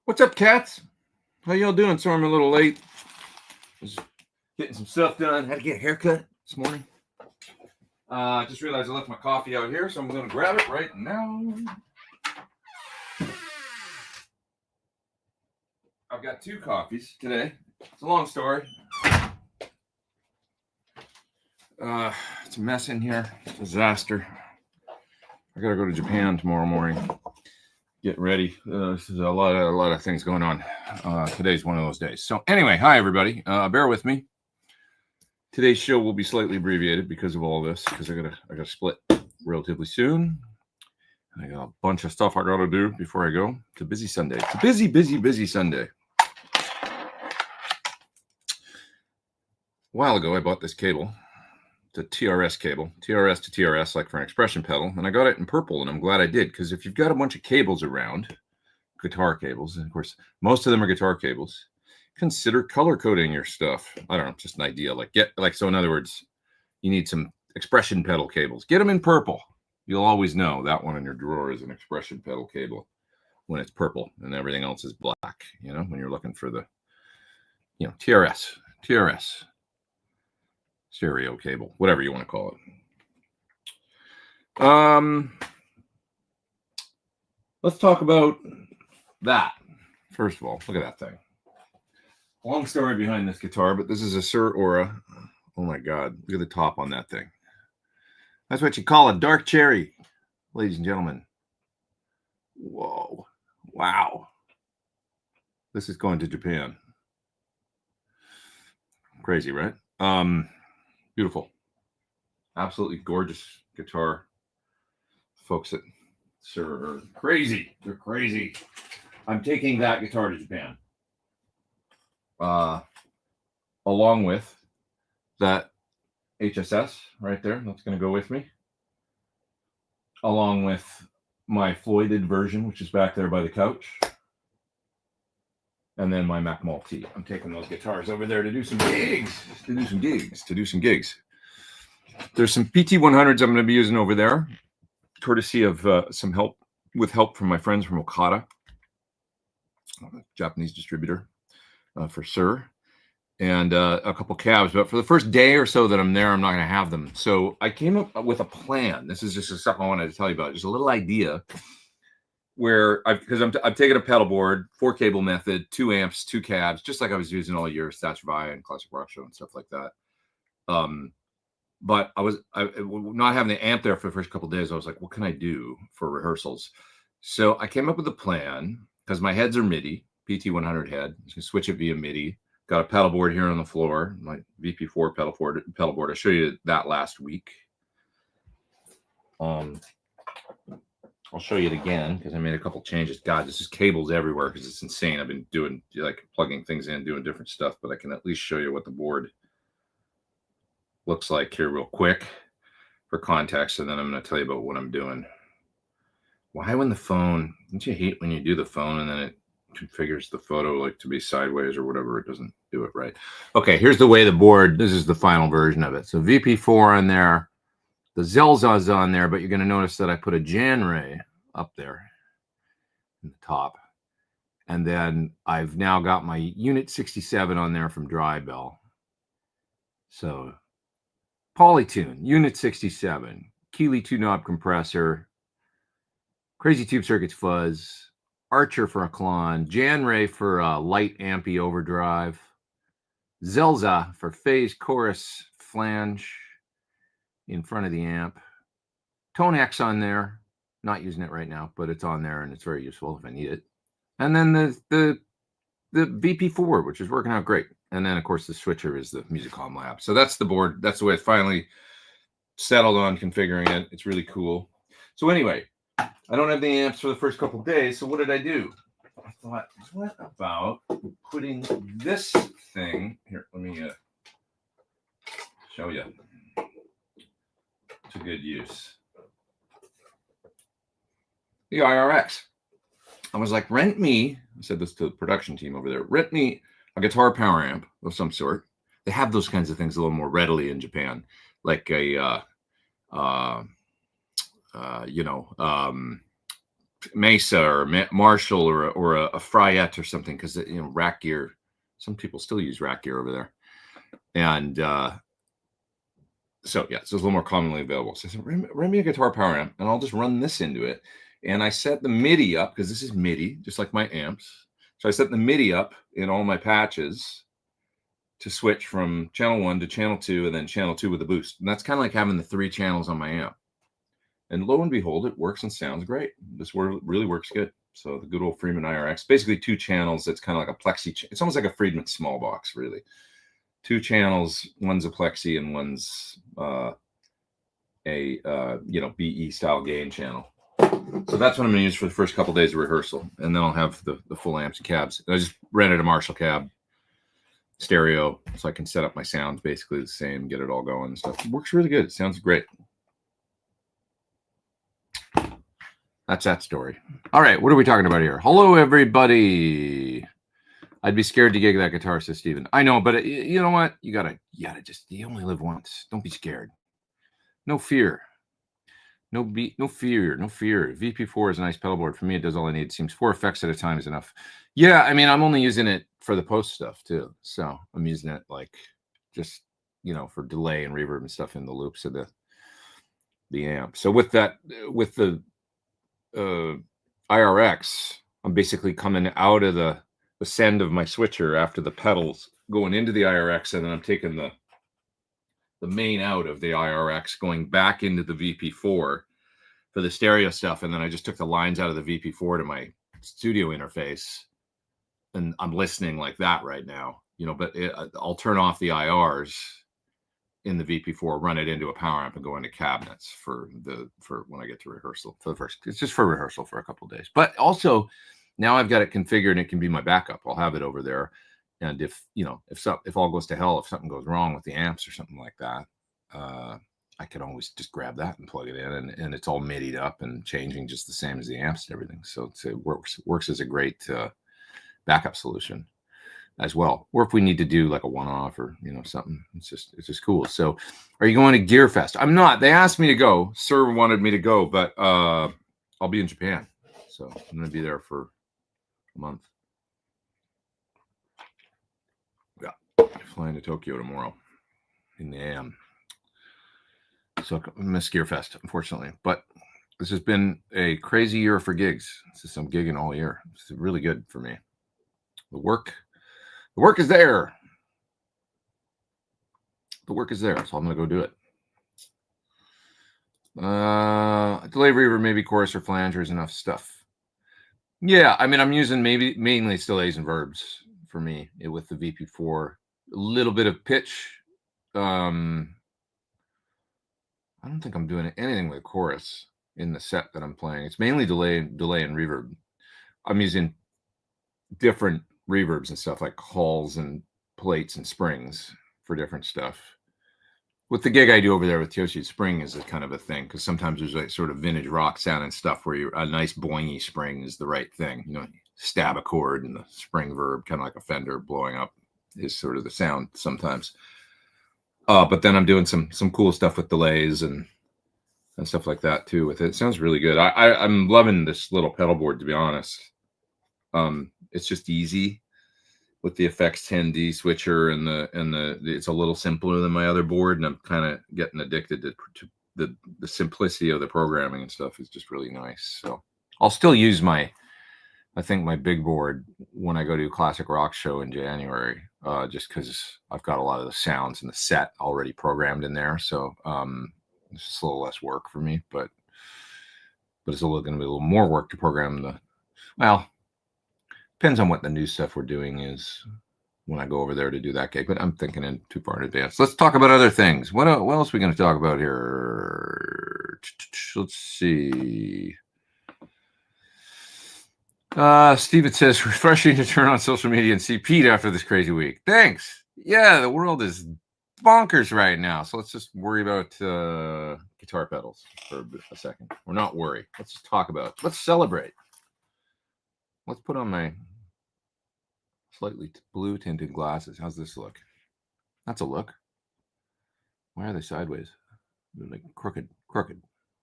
What's up, cats? How y'all doing? Sorry I'm a little late. Just getting some stuff done. Had to get a haircut this morning. Just realized I left my coffee out here, so I'm going to grab it right now. I've got 2 coffees today. It's a long story. It's a mess in here. Disaster. I got to go to Japan tomorrow morning. Get ready. This is a lot of things going on. Today's one of those days. So anyway, hi everybody. Bear with me. Today's show will be slightly abbreviated because of all this, because I gotta split relatively soon. And I got a bunch of stuff I gotta do before I go. It's a busy Sunday. It's a busy Sunday. A while ago, I bought this cable. It's a TRS cable, TRS to TRS, like for an expression pedal, and I got it in purple, and I'm glad I did, because if you've got a bunch of cables around, guitar cables, and of course most of them are guitar cables, consider color coding your stuff. I don't know, just an idea. So in other words, you need some expression pedal cables. Get them in purple. You'll always know that one in your drawer is an expression pedal cable when it's purple, and everything else is black. You know, when you're looking for the, TRS. Stereo cable, whatever you want to call it. Let's talk about that. First of all, look at that thing. Long story behind this guitar, but this is a Suhr Aura. Oh my God, look at the top on that thing. That's what you call a dark cherry, ladies and gentlemen. Whoa, wow. This is going to Japan. Crazy, right? Beautiful. Absolutely gorgeous guitar. Folks at Suhr are crazy. They're crazy. I'm taking that guitar to Japan. Along with that HSS right there. That's going to go with me. Along with my Floyded version, which is back there by the couch. And then my Mac Multi. I'm taking those guitars over there to do some gigs. There's some PT100s I'm going to be using over there, courtesy of some help from my friends from Okada, Japanese distributor for Suhr, and a couple cabs. But for the first day or so that I'm there, I'm not going to have them. So I came up with a plan. This is just something I wanted to tell you about. Just a little idea. Where I've taken a pedalboard, 4-cable method, 2 amps, 2 cabs, just like I was using all year, Stats Via and Classic Rock Show and stuff like that. But I not having the amp there for the first couple of days. I was like, what can I do for rehearsals? So I came up with a plan, because my heads are MIDI, PT100 head. You can switch it via MIDI. Got a pedalboard here on the floor, my VP4 pedalboard. I showed you that last week. I'll show you it again because I made a couple changes. God, this is cables everywhere because it's insane. I've been doing plugging things in, doing different stuff, but I can at least show you what the board looks like here real quick for context, and then I'm going to tell you about what I'm doing. Why when the phone, don't you hate when you do the phone and then it configures the photo to be sideways or whatever? It doesn't do it right. Okay, here's the way the board, this is the final version of it. So VP4 on there. The Zelza's on there, but you're going to notice that I put a Jan Ray up there in the top. And then I've now got my Unit 67 on there from Drybell. So Polytune, Unit 67, Keeley 2-knob compressor, Crazy Tube Circuits fuzz, Archer for a Klon, Jan Ray for a light ampy overdrive, Zelza for phase chorus flange in front of the amp, Tone X on there, not using it right now, but it's on there and it's very useful if I need it. And then the VP4, which is working out great. And then of course the switcher is the Musicom Lab. So that's the board. That's the way I finally settled on configuring it. It's really cool. So anyway, I don't have the amps for the first couple of days. So what did I do? I thought, what about putting this thing here? Let me show you. To good use. The IRX. I was like, rent me, I said this to the production team over there, rent me a guitar power amp of some sort. They have those kinds of things a little more readily in Japan, like a Mesa or Marshall or a Fryette or something, because rack gear. Some people still use rack gear over there, and so yeah, so it's a little more commonly available. So I said, run me a guitar power amp, and I'll just run this into it. And I set the MIDI up, because this is MIDI, just like my amps. So I set the MIDI up in all my patches to switch from channel 1 to channel 2, and then channel 2 with a boost. And that's kind of like having the 3 channels on my amp. And lo and behold, it works and sounds great. This really works good. So the good old Friedman IRX, basically 2 channels. It's kind of like a Plexi. It's almost like a Friedman small box, really. 2 channels. One's a Plexi and one's BE style gain channel. So that's what I'm going to use for the first couple of days of rehearsal, and then I'll have the full amps and cabs. And I just rented a Marshall cab stereo, so I can set up my sounds basically the same, get it all going and stuff. It works really good. It sounds great. That's that story. All right, what are we talking about here? Hello, everybody. I'd be scared to gig that guitar, says Steven. I know, but you know what? You gotta you only live once. Don't be scared. No fear. No fear. VP4 is a nice pedalboard. For me, it does all I need. It seems 4 effects at a time is enough. Yeah, I mean, I'm only using it for the post stuff too. So I'm using it like just, for delay and reverb and stuff in the loops of the amp. So with the IRX, I'm basically coming out of the send of my switcher after the pedals, going into the IRX, and then I'm taking the main out of the IRX, going back into the VP4 for the stereo stuff. And then I just took the lines out of the VP4 to my studio interface, and I'm listening like that right now, but I'll turn off the IRs in the VP4, run it into a power amp, and go into cabinets for when I get to rehearsal. It's just for rehearsal for a couple of days. But also now I've got it configured and it can be my backup. I'll have it over there. And if all goes to hell, if something goes wrong with the amps or something like that, I could always just grab that and plug it in, and it's all MIDI'd up and changing just the same as the amps and everything. So it works as a great backup solution as well. Or if we need to do like a one-off or something, it's just cool. So are you going to Gear Fest? I'm not. They asked me to go. Suhr wanted me to go, but I'll be in Japan, so I'm going to be there for a month. Flying to Tokyo tomorrow in the AM. So I miss Gear Fest, unfortunately. But this has been a crazy year for gigs. I'm gigging all year. It's really good for me. The work is there. The work is there, so I'm going to go do it. Delay reverb, maybe chorus or flanger is enough stuff. Yeah, I mean, I'm using mainly still A's and verbs for me with the VP4. A little bit of pitch. I don't think I'm doing anything with chorus in the set that I'm playing. It's mainly delay and reverb. I'm using different reverbs and stuff like halls and plates and springs for different stuff. With the gig I do over there with Toshi, spring is a kind of a thing, because sometimes there's like sort of vintage rock sound and stuff where a nice boingy spring is the right thing. Stab a chord and the spring verb, kind of like a Fender blowing up, is sort of the sound sometimes. But then I'm doing some cool stuff with delays and stuff like that too with it. It sounds really good. I'm loving this little pedal board, to be honest. It's just easy with the FX 10D switcher, and it's a little simpler than my other board, and I'm kind of getting addicted to the simplicity of the programming and stuff. Is just really nice. So I'll still use my big board when I go to a classic rock show in January, just because I've got a lot of the sounds in the set already programmed in there. So it's just a little less work for me, but it's going to be a little more work to program depends on what the new stuff we're doing is when I go over there to do that gig, but I'm thinking in too far in advance. Let's talk about other things. What else are we going to talk about here? Let's see. Steven says, refreshing to turn on social media and see Pete after this crazy week. Thanks. Yeah, the world is bonkers right now. So let's just worry about guitar pedals for a second. Or not worry. Let's just talk about it. Let's celebrate. Let's put on my slightly blue tinted glasses. How's this look? That's a look. Why are they sideways? They're like crooked.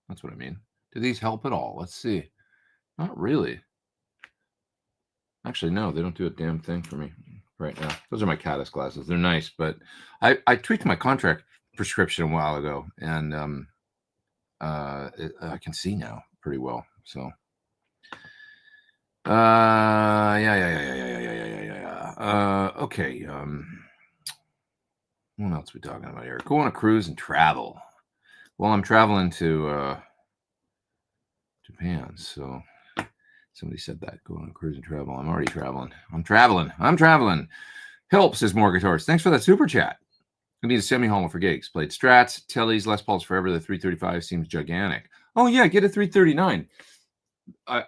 That's what I mean. Do these help at all? Let's see. Not really. Actually, no, they don't do a damn thing for me right now. Those are my Caddis glasses. They're nice, but I tweaked my contract prescription a while ago, and I can see now pretty well. So, yeah. Okay. What else are we talking about here? Go on a cruise and travel. Well, I'm traveling to Japan, so somebody said that. Go on a cruise and travel. I'm already traveling. I'm traveling. Help, says more guitars. Thanks for that super chat. I need a semi-hollow for gigs. Played Strats, Tellys, Les Pauls forever. The 335 seems gigantic. Oh, yeah, get a 339.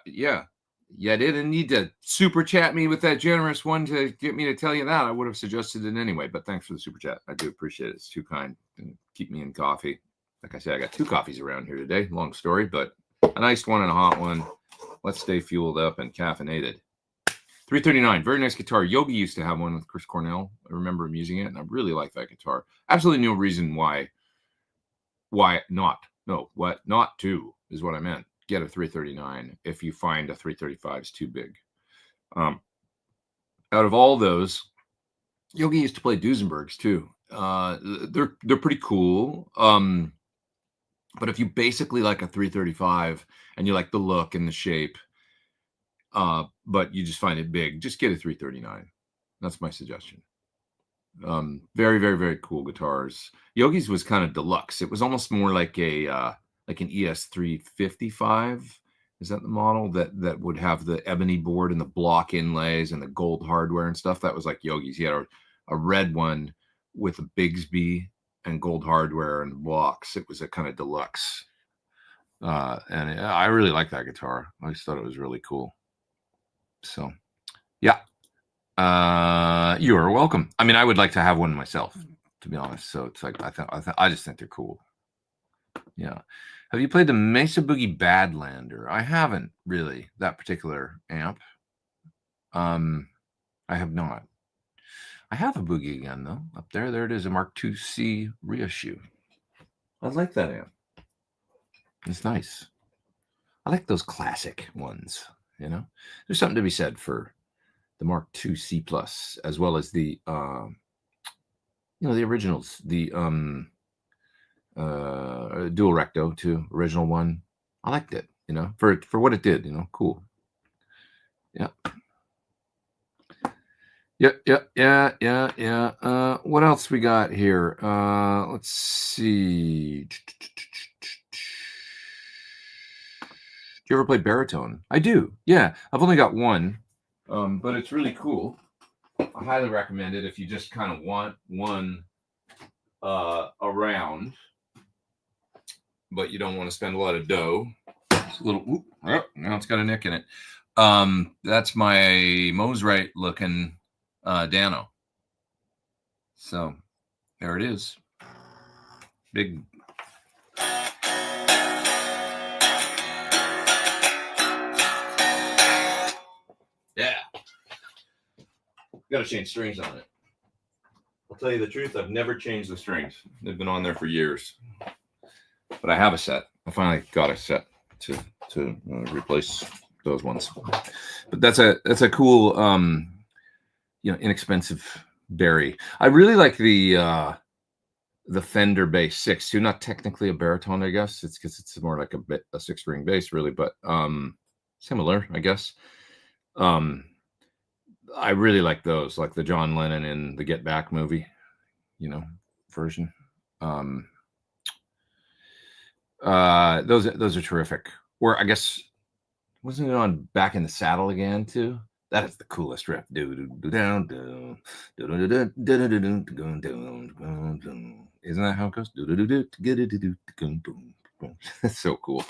Yeah, I didn't need to super chat me with that generous one to get me to tell you that. I would have suggested it anyway, but thanks for the super chat. I do appreciate it. It's too kind. Keep me in coffee. Like I said, I got 2 coffees around here today. Long story, but an iced one and a hot one. Let's stay fueled up and caffeinated. 339, very nice guitar. Yogi used to have one with Chris Cornell. I remember him using it, and I really like that guitar. Absolutely no reason why not. No, what not to is what I meant. Get a 339 if you find a 335 is too big. Out of all those, Yogi used to play Duesenbergs too. They're pretty cool. But if you basically like a 335 and you like the look and the shape, but you just find it big, just get a 339. That's my suggestion. Very, very, very cool guitars. Yogi's was kind of deluxe. It was almost more like an ES 355. Is that the model that would have the ebony board and the block inlays and the gold hardware and stuff? That was like Yogi's. He had a red one with a Bigsby and gold hardware and blocks. It was a kind of deluxe. And I really like that guitar. I just thought it was really cool. So, yeah. You are welcome. I mean, I would like to have one myself, to be honest. So it's like I just think they're cool. Yeah. Have you played the Mesa Boogie Badlander? I haven't really, that particular amp. I have not. I have a Boogie again though. Up there, it is, a Mark IIc reissue. I like that amp. It's nice. I like those classic ones. You know, there's something to be said for the Mark IIc Plus, as well as the the originals, the dual recto too, original one. I liked it, for what it did, cool. Yeah. What else we got here? Let's see. Do you ever play baritone? I do. Yeah, I've only got one, but it's really cool. I highly recommend it if you just kind of want one around, but you don't want to spend a lot of dough. It's a little. Oh, now it's got a nick in it. That's my Mosrite looking Dano. So there it is. Big. Yeah. Got to change strings on it. I'll tell you the truth, I've never changed the strings. They've been on there for years. But I have a set. I finally got a set to replace those ones. But that's a cool inexpensive Barry. I really like the Fender Bass VI too. Not technically a baritone, I guess. It's because it's more like a 6-string bass, really, but similar, I guess. I really like those, like the John Lennon in the Get Back movie, version. Those are terrific. Or I guess, wasn't it on Back in the Saddle again too? That is the coolest riff. Isn't that how it goes? That's so cool.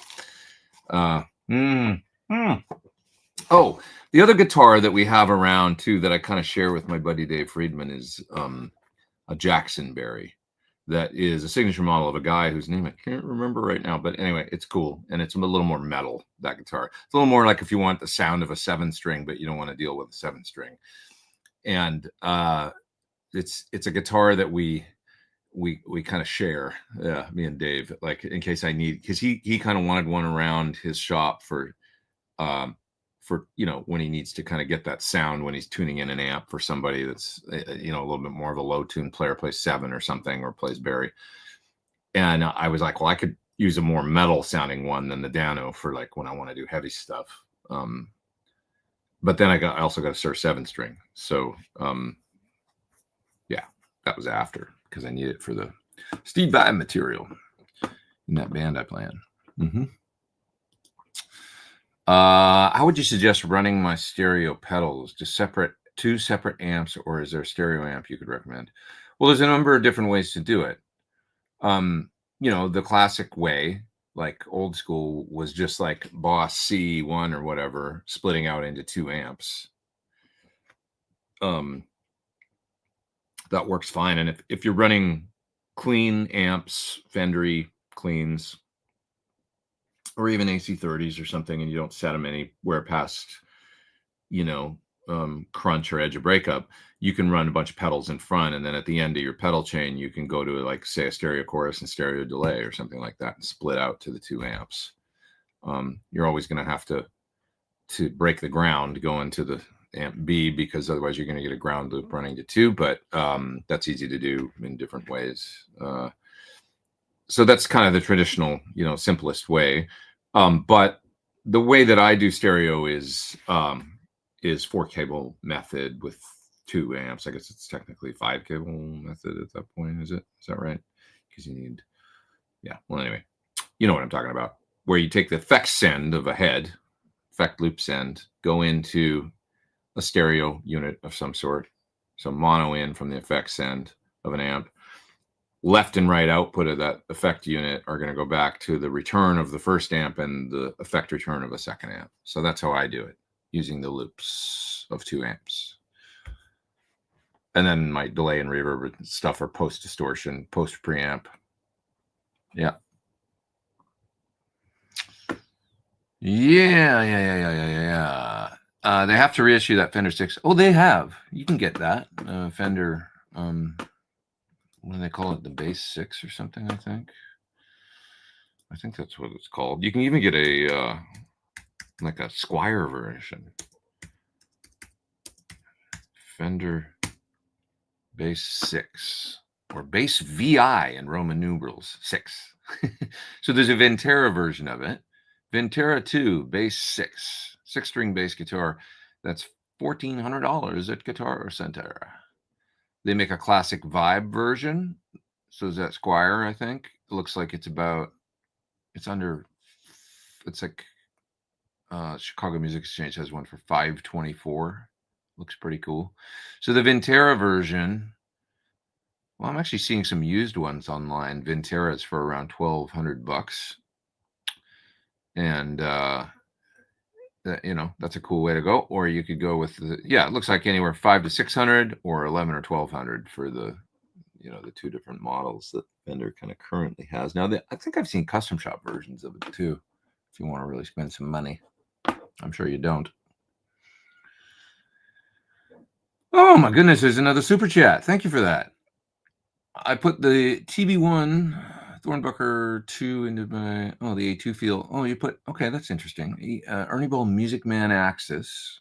Oh, the other guitar that we have around too that I kind of share with my buddy Dave Friedman is a Jackson Barry. That is a signature model of a guy whose name I can't remember right now, but anyway, it's cool. And it's a little more metal, that guitar. It's a little more like if you want the sound of a 7-string, but you don't want to deal with a 7-string. And it's a guitar that we kind of share, me and Dave, like in case I need, because he kind of wanted one around his shop for for, when he needs to kind of get that sound when he's tuning in an amp for somebody that's, a little bit more of a low tune player, plays 7 or something, or plays Barry. And I was like, well, I could use a more metal sounding one than the Dano for like when I want to do heavy stuff. But then I also got a Suhr 7-string. So yeah, that was after, because I need it for the Steve Vai material in that band I play in. How would you suggest running my stereo pedals? Just two separate amps, or is there a stereo amp you could recommend? Well, there's a number of different ways to do it. The classic way, like old school, was just like Boss C1 or whatever, splitting out into 2 amps. That works fine. And if you're running clean amps, Fendery cleans, or even AC30s or something, and you don't set them anywhere past, crunch or edge of breakup, you can run a bunch of pedals in front, and then at the end of your pedal chain, you can go to, like, say, a stereo chorus and stereo delay or something like that, and split out to the 2 amps. You're always going to have to break the ground going to the amp B, because otherwise you're going to get a ground loop running to 2, but that's easy to do in different ways. So that's kind of the traditional, simplest way. But the way that I do stereo is 4-cable method with 2 amps. I guess it's technically 5-cable method at that point. Is that right? Because you need, well, anyway, you know what I'm talking about, where you take the effect send of a head, effect loop send, go into a stereo unit of some sort, so mono in from the effect send of an amp. Left and right output of that effect unit are going to go back to the return of the first amp and the effect return of a second amp. So that's how I do it, using the loops of 2 amps. And then my delay and reverb stuff are post distortion, post preamp. Yeah. Yeah. They have to reissue that Fender 6. Oh, they have. You can get that. Fender, what do they call it? The Bass 6 or something, I think. I think that's what it's called. You can even get a like a Squire version. Fender Bass 6, or Bass VI in Roman numerals, 6. So there's a Ventera version of it. Ventera 2, Bass 6, 6-string bass guitar. That's $1,400 at Guitar Center. They make a classic vibe version. So is that Squire, I think. It looks like it's like Chicago Music Exchange has one for $524. Looks pretty cool. So the Ventera version, well, I'm actually seeing some used ones online. Venteras for around $1,200. And that's a cool way to go. Or you could go with it looks like anywhere $500 to $600 or $1,100 or $1,200 for the the 2 different models that Fender kind of currently has. Now, I think I've seen custom shop versions of it too, if you want to really spend some money. I'm sure you don't. Oh my goodness, there's another super chat. Thank you for that. I put the TB1 Thornbucker 2 into the A2 feel. Oh, you put, okay, that's interesting. Ernie Ball Music Man Axis.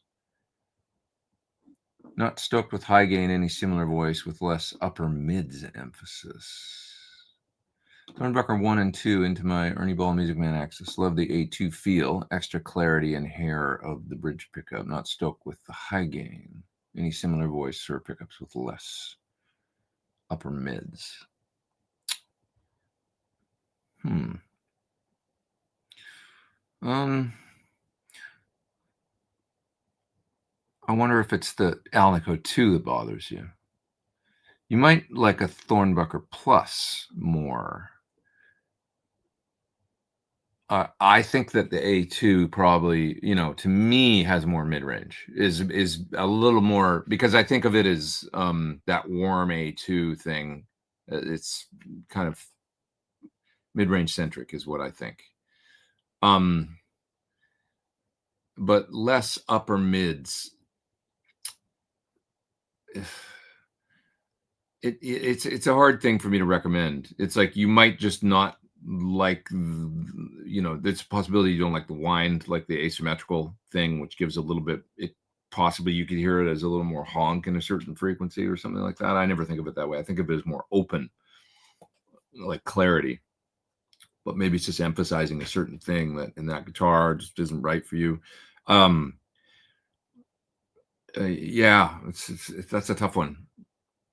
Not stoked with high gain, any similar voice with less upper mids emphasis. Thornbucker 1 and 2 into my Ernie Ball Music Man Axis. Love the A2 feel, extra clarity and hair of the bridge pickup. Not stoked with the high gain, any similar voice or pickups with less upper mids. I wonder if it's the Alnico 2 that bothers you. You might like a Thornbucker Plus more. I think that the A2 probably, to me, has more mid-range, is a little more, because I think of it as that warm A2 thing. It's kind of mid-range centric is what I think. But less upper mids. It's a hard thing for me to recommend. It's like you might just not like, there's a possibility you don't like the wind, like the asymmetrical thing, which gives a little bit, possibly you could hear it as a little more honk in a certain frequency or something like that. I never think of it that way. I think of it as more open, like clarity, but maybe it's just emphasizing a certain thing that in that guitar just isn't right for you. Yeah, that's a tough one.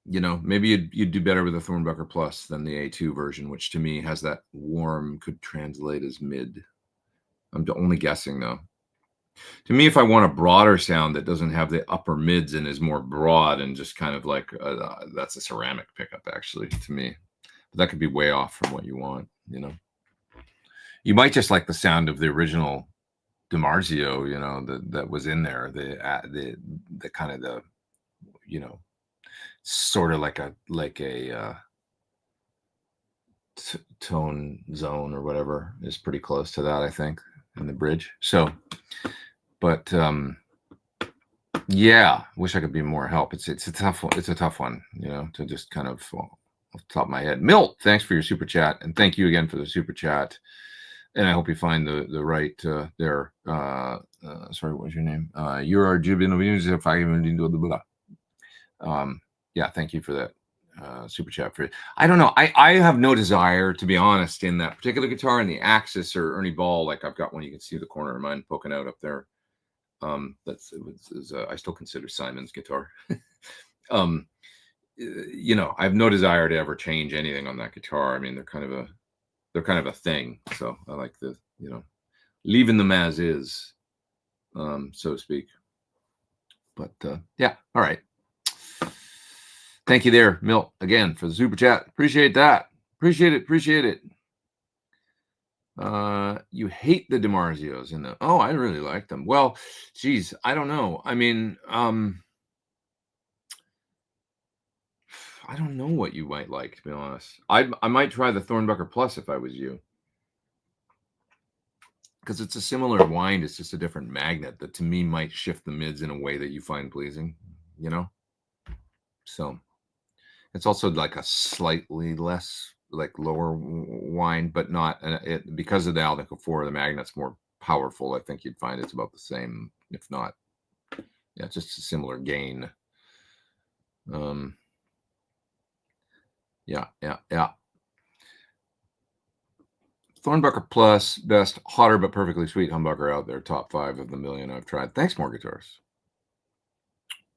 Maybe you'd do better with a Thornbucker Plus than the A2 version, which to me has that warm, could translate as mid. I'm only guessing though. To me, if I want a broader sound that doesn't have the upper mids and is more broad and just kind of like, that's a ceramic pickup actually to me. But that could be way off from what you want, You might just like the sound of the original DiMarzio, that was in there, the kind of the, sort of like a tone zone or whatever is pretty close to that, I think, in the bridge. So, but yeah, wish I could be more help. It's a tough one. It's a tough one, to just kind of off the top of my head. Milt, thanks for your super chat, and thank you again for the super chat. And I hope you find the right there. Sorry, what was your name? You're our Jubilee. Yeah, thank you for that super chat. I don't know. I have no desire, to be honest, in that particular guitar, in the Axis or Ernie Ball. Like I've got one, you can see the corner of mine poking out up there. I still consider Simon's guitar. I have no desire to ever change anything on that guitar. I mean, they're kind of a thing. So I like leaving them as is, so to speak. But yeah, all right. Thank you there, Milt, again for the super chat. Appreciate that. Appreciate it. You hate the DiMarzios I really like them. Well, geez, I don't know. I mean, I don't know what you might like, to be honest. I might try the Thornbucker Plus if I was you. Because it's a similar wind, it's just a different magnet that to me might shift the mids in a way that you find pleasing, So it's also like a slightly less, like lower wind, but not because of the Alnico 4, the magnet's more powerful. I think you'd find it's about the same, if not, yeah, just a similar gain. Yeah. Thornbucker Plus, best hotter but perfectly sweet humbucker out there. Top 5 of the million I've tried. Thanks, More Guitars.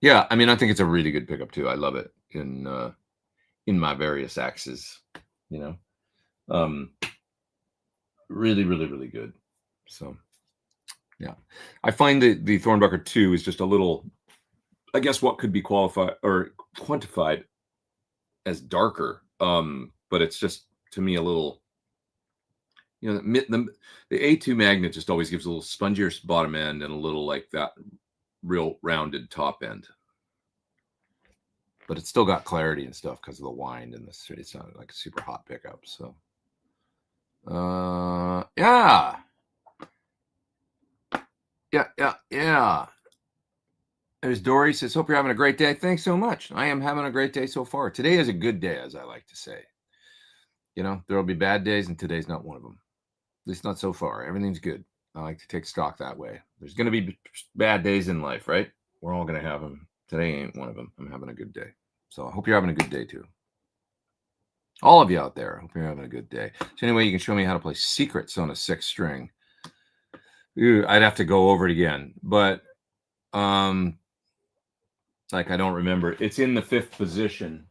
Yeah, I mean, I think it's a really good pickup too. I love it in my various axes. Really, really, really good. So, yeah, I find that the Thornbucker 2 is just a little, I guess, what could be qualified or quantified as darker. But it's just to me a little. The A2 magnet just always gives a little spongier bottom end and a little like that real rounded top end. But it's still got clarity and stuff because of the wind and it's not like a super hot pickup. So, yeah. There's Dory says, hope you're having a great day. Thanks so much. I am having a great day so far. Today is a good day, as I like to say. There'll be bad days, and today's not one of them. At least not so far. Everything's good. I like to take stock that way. There's going to be bad days in life, right? We're all going to have them. Today ain't one of them. I'm having a good day. So I hope you're having a good day too. All of you out there, I hope you're having a good day. So anyway, you can show me how to play Secrets on a 6 string. I'd have to go over it again, but like I don't remember. It's in the 5th position.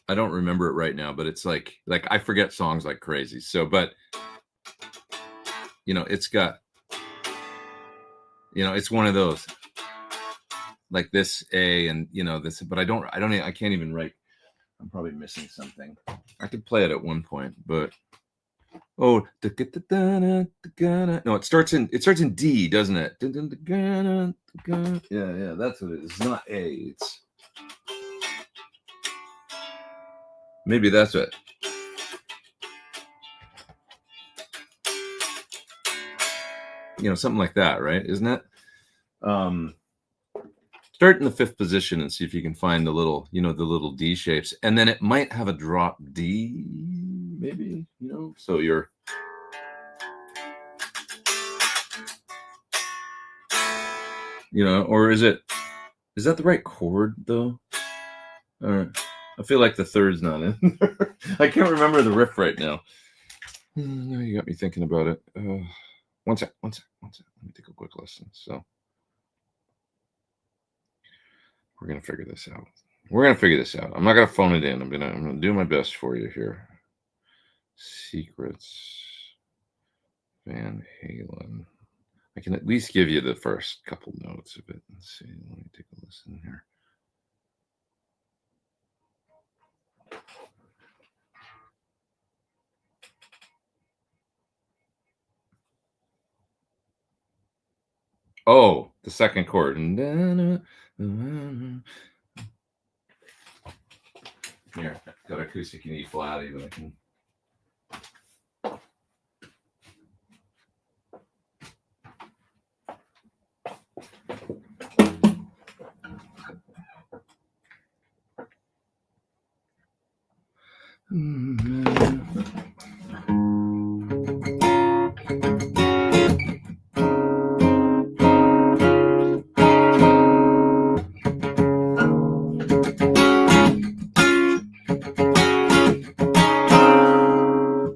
I don't remember it right now, but it's like I forget songs like crazy. So, but it's got, it's one of those like this A and this, but I can't even write. I'm probably missing something. I could play it at one point, but no, it starts in D, doesn't it? Yeah, that's what it is. It's not A. It's maybe that's it. Something like that, right? Isn't it? Start in the 5th position and see if you can find the little, the little D shapes. And then it might have a drop D, maybe, so you're, or is that the right chord though? I feel like the 3rd's not in there. I can't remember the riff right now. Now you got me thinking about it. One sec. Let me take a quick listen. So we're gonna figure this out. I'm not gonna phone it in. I'm gonna do my best for you here. Secrets, Van Halen. I can at least give you the first couple notes of it. Let's see. Let me take a listen here. Oh, the second chord. Here, got acoustic in E flat, even I can.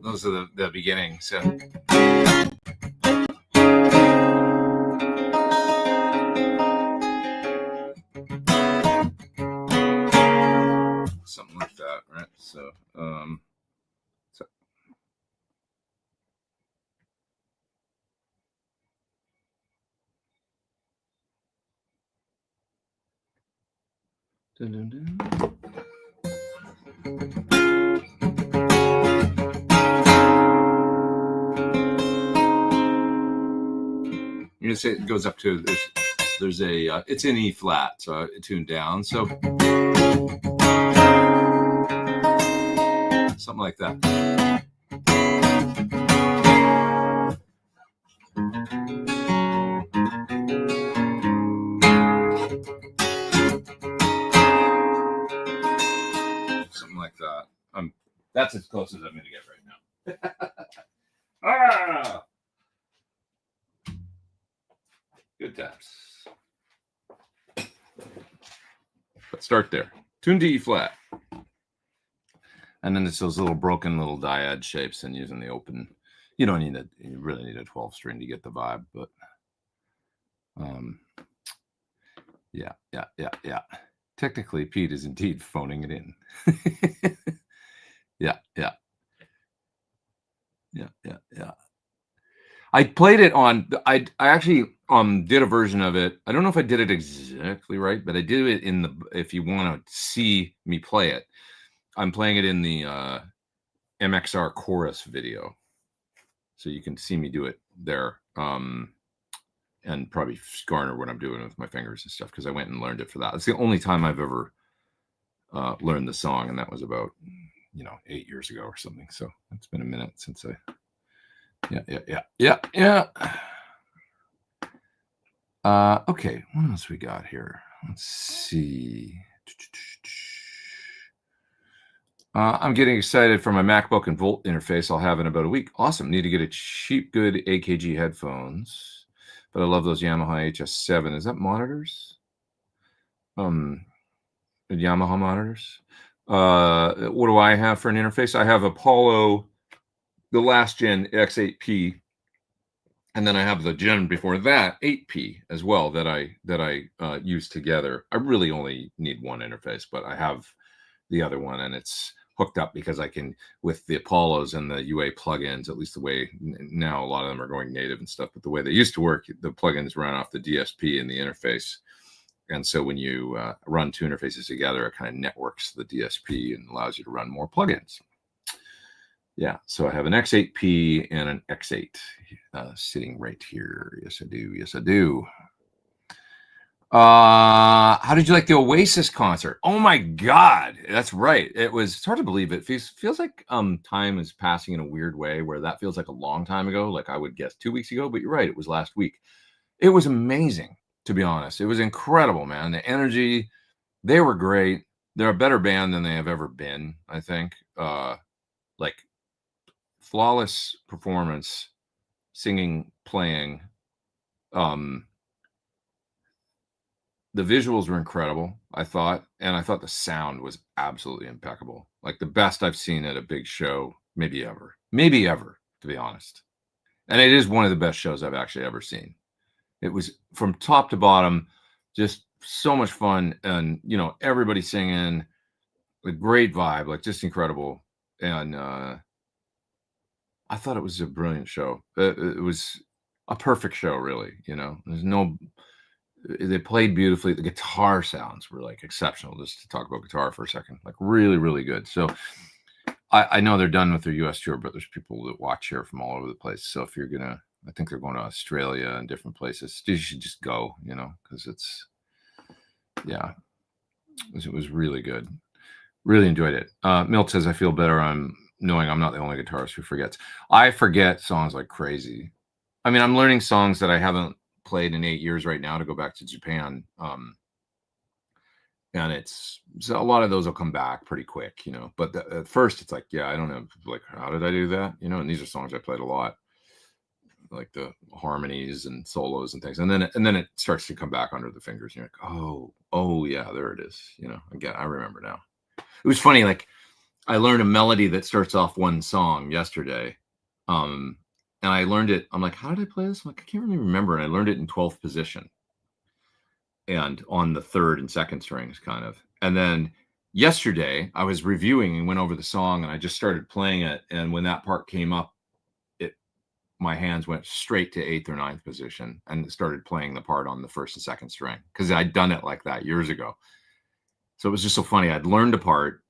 Those are the beginning. So something like that, right? So dun, dun, dun. You know, say it goes up to there's a it's in E flat, so it tuned down, so something like that. Something like that. That's as close as I'm going to get right now. Ah! Good taps. But start there. Tune to E flat. And then it's those little broken little dyad shapes and using the open. You don't need you really need a 12 string to get the vibe, but yeah. Technically, Pete is indeed phoning it in. Yeah. I played it on. I actually did a version of it. I don't know if I did it exactly right, but I did it in the. If you want to see me play it, I'm playing it in the MXR chorus video, so you can see me do it there. And probably garner what I'm doing with my fingers and stuff because I went and learned it for that. It's the only time I've ever learned the song, and that was about 8 years ago or something. So it's been a minute since I. Yeah. Okay, what else we got here? Let's see. I'm getting excited for my MacBook and Volt interface I'll have in about a week. Awesome. Need to get a cheap, good AKG headphones. But I love those Yamaha HS7. Is that monitors? Yamaha monitors. What do I have for an interface? I have Apollo, the last gen X8P, and then I have the gen before that 8P as well that I use together. I really only need one interface, but I have the other one, and it's hooked up because I can, with the Apollos and the UA plugins, at least the way now a lot of them are going native and stuff, but the way they used to work, the plugins ran off the DSP in the interface. And so when you run two interfaces together, it kind of networks the DSP and allows you to run more plugins. Yeah, so I have an X8P and an X8 sitting right here. Yes, I do. How did you like the Oasis concert? Oh my God, that's right. It's hard to believe it. Feels like time is passing in a weird way where that feels like a long time ago, like I would guess 2 weeks ago, but you're right, it was last week. It was amazing. to be honest. It was incredible, man. The energy, they were great. They're a better band than they have ever been, I think. Like flawless performance, singing, playing. The visuals were incredible, I thought, and I thought the sound was absolutely impeccable. Like the best I've seen at a big show, maybe ever, to be honest. And it is one of the best shows I've actually ever seen. It was from top to bottom, just so much fun, and you know, everybody singing, a great vibe, like just incredible. And I thought it was a brilliant show. It was a perfect show, really. You know, there's no. They played beautifully. The guitar sounds were like exceptional. Just to talk about guitar for a second, like really, really good. So I know they're done with their U.S. tour, but there's people that watch here from all over the place. So if you're gonna, I think they're going to Australia and different places. You should just go, you know, because it's, yeah, it was really good. Really enjoyed it. Milt says, I feel better on knowing I'm not the only guitarist who forgets. I forget songs like crazy. I mean, I'm learning songs that I haven't played in 8 years right now to go back to Japan. And it's, so a lot of those will come back pretty quick, you know, but at first it's like, yeah, I don't know, like, how did I do that? You know, and these are songs I played a lot, like the harmonies and solos and things. And then it starts to come back under the fingers. And you're like, oh yeah, there it is. You know, again, I remember now. It was funny. Like I learned a melody that starts off one song yesterday. And I learned it. I'm like, how did I play this? I'm like, I can't really remember. And I learned it in 12th position and on the third and second strings kind of. And then yesterday I was reviewing and went over the song and I just started playing it. And when that part came up, my hands went straight to 8th or 9th position and started playing the part on the first and second string because I'd done it like that years ago. So it was just so funny. I'd learned a part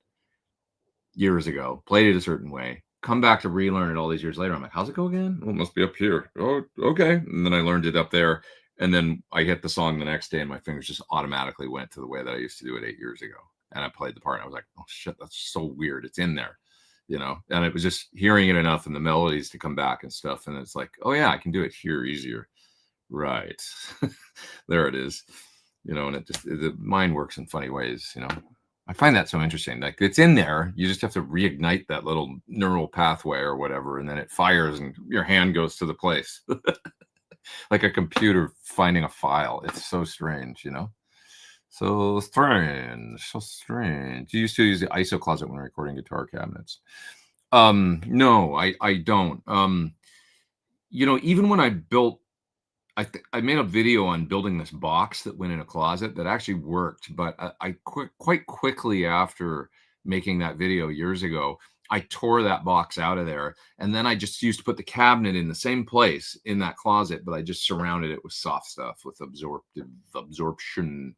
years ago, played it a certain way, come back to relearn it all these years later. I'm like, how's it go again? Oh, it must be up here. Oh, okay. And then I learned it up there. And then I hit the song the next day and my fingers just automatically went to the way that I used to do it 8 years ago. And I played the part and I was like, oh shit, that's so weird. It's in there, you know? And it was just hearing it enough and the melodies to come back and stuff. And it's like, oh yeah, I can do it here easier. Right. There it is. You know, and it just, the mind works in funny ways, you know. I find that so interesting. Like it's in there. You just have to reignite that little neural pathway or whatever, and then it fires and your hand goes to the place. Like a computer finding a file. It's so strange, you know? So strange. So strange. You used to use the ISO closet when recording guitar cabinets. No, I don't. You know, even when I built, I made a video on building this box that went in a closet that actually worked, but quite quickly after making that video years ago, I tore that box out of there, and then I just used to put the cabinet in the same place in that closet, but I just surrounded it with soft stuff, with absorption,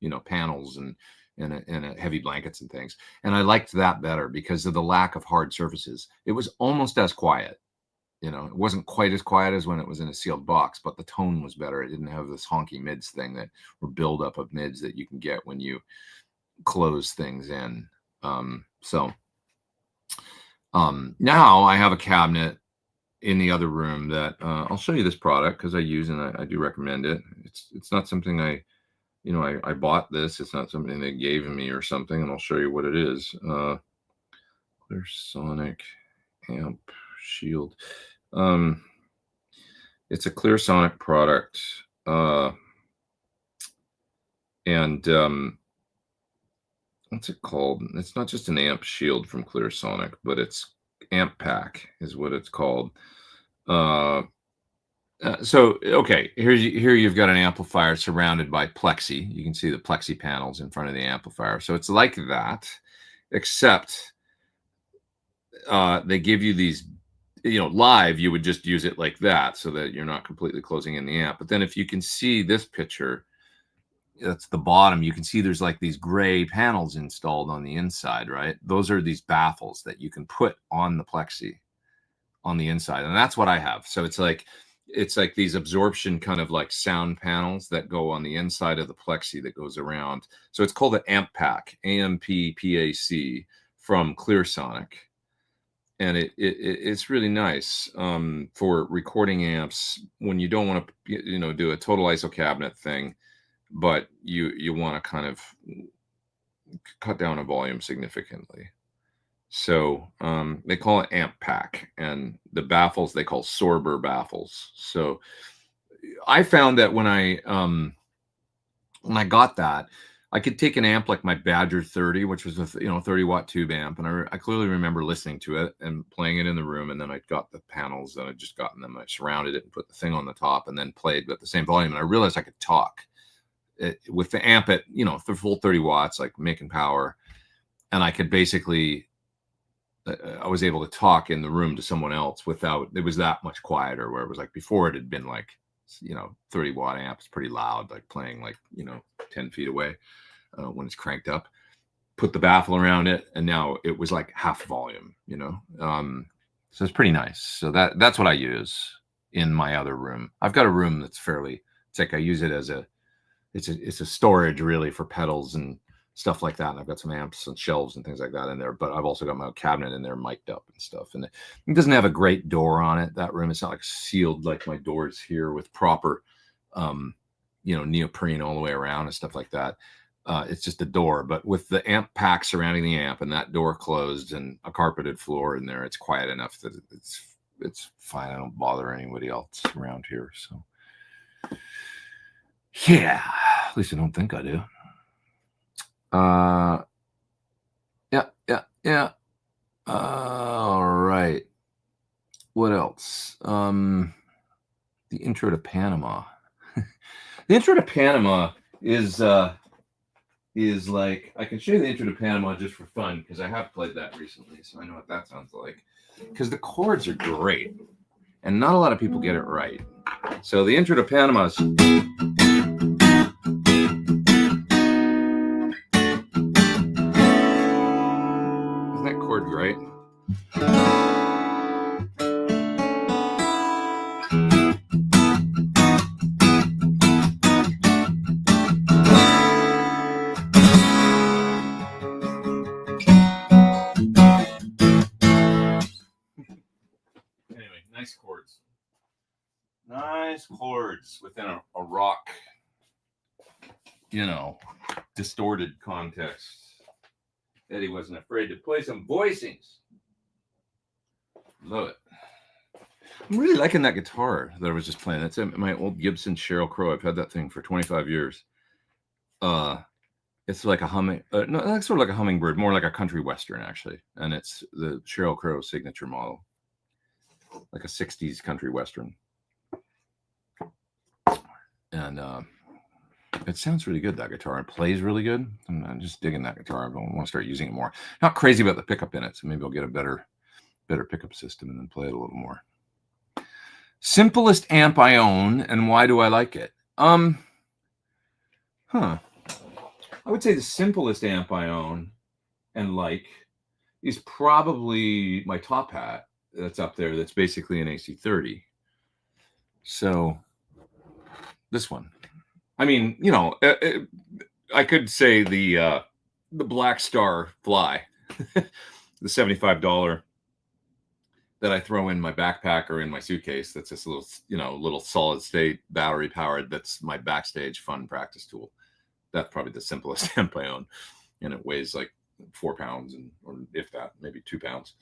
you know, panels and heavy blankets and things. And I liked that better because of the lack of hard surfaces. It was almost as quiet. You know, it wasn't quite as quiet as when it was in a sealed box, but the tone was better. It didn't have this honky mids thing that or buildup of mids that you can get when you close things in. Now I have a cabinet in the other room that I'll show you this product because I use and I do recommend it. It's not something I bought this. It's not something they gave me or something, and I'll show you what it is. Clear Sonic amp shield. It's a Clear Sonic product, and what's it called? It's not just an amp shield from Clear Sonic, but it's amp pack is what it's called. So okay, here you've got an amplifier surrounded by Plexi. You can see the Plexi panels in front of the amplifier. So it's like that, except they give you these, you know, live, you would just use it like that so that you're not completely closing in the amp. But then if you can see this picture, that's the bottom, you can see there's like these gray panels installed on the inside, right? Those are these baffles that you can put on the Plexi on the inside. And that's what I have. So it's like these absorption kind of like sound panels that go on the inside of the Plexi that goes around. So it's called an amp pack, AMP PAC from Clear Sonic. and it's really nice for recording amps when you don't want to do a total ISO cabinet thing, but you want to kind of cut down a volume significantly. So they call it amp pack, and the baffles they call Suhr baffles. So I found that when I got that, I could take an amp like my Badger 30, which was a 30-watt tube amp, and I clearly remember listening to it and playing it in the room. And then I got the panels that I'd just gotten them. I surrounded it and put the thing on the top, and then played at the same volume. And I realized I could talk with the amp at the full 30 watts, like making power, and I could basically. I was able to talk in the room to someone else without. It was that much quieter. Where it was like before, it had been like 30-watt amps, pretty loud, like playing like 10 feet away. When it's cranked up, put the baffle around it, and now it was like half volume, so it's pretty nice. So that's what I use in my other room. I've got a room that's it's like I use it as it's a storage really for pedals and stuff like that. And I've got some amps and shelves and things like that in there, but I've also got my cabinet in there mic'd up and stuff. And it doesn't have a great door on it, that room. It's not like sealed like my doors here with proper neoprene all the way around and stuff like that. It's just a door, but with the amp pack surrounding the amp and that door closed and a carpeted floor in there, it's quiet enough that it's fine. I don't bother anybody else around here. So yeah, at least I don't think I do. Yeah. All right. What else? The intro to Panama. The intro to Panama is like, I can show you the intro to Panama just for fun because I have played that recently, so I know what that sounds like. Because the chords are great, and not a lot of people get it right. So the intro to Panama is. Isn't that chord great? Nice chords. Nice chords within a rock, distorted context. Eddie wasn't afraid to play some voicings. Love it. I'm really liking that guitar that I was just playing. That's my old Gibson Sheryl Crow. I've had that thing for 25 years. It's like a sort of like a hummingbird, more like a country western actually. And it's the Sheryl Crow signature model. Like a 60s country western. And it sounds really good, that guitar. It plays really good. I'm just digging that guitar. I want to start using it more. Not crazy about the pickup in it, so maybe I'll get a better pickup system and then play it a little more. Simplest amp I own, and why do I like it? I would say the simplest amp I own and like is probably my Top Hat. That's up there. That's basically an AC30. So this one, I mean, I could say the Black Star Fly, the $75 that I throw in my backpack or in my suitcase. That's this little solid state battery powered. That's my backstage fun practice tool. That's probably the simplest amp I own, and it weighs like 4 pounds, or if that, maybe 2 pounds.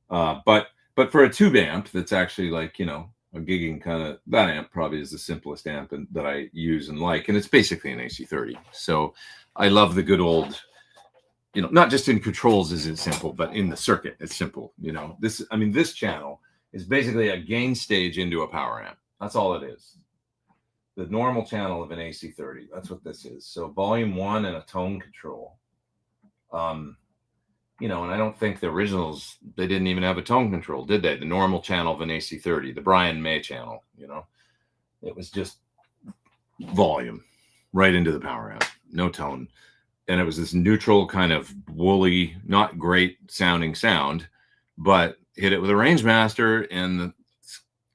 But for a tube amp that's actually like, a gigging kind of, that amp probably is the simplest amp that I use and like, and it's basically an AC30. So I love the good old, not just in controls is it simple, but in the circuit, it's simple. This channel is basically a gain stage into a power amp. That's all it is. The normal channel of an AC30. That's what this is. So volume 1 and a tone control. And I don't think the originals, they didn't even have a tone control, did they? The normal channel of an AC30, the Brian May channel, it was just volume right into the power amp, no tone. And it was this neutral kind of woolly, not great sounding sound, but hit it with a range master and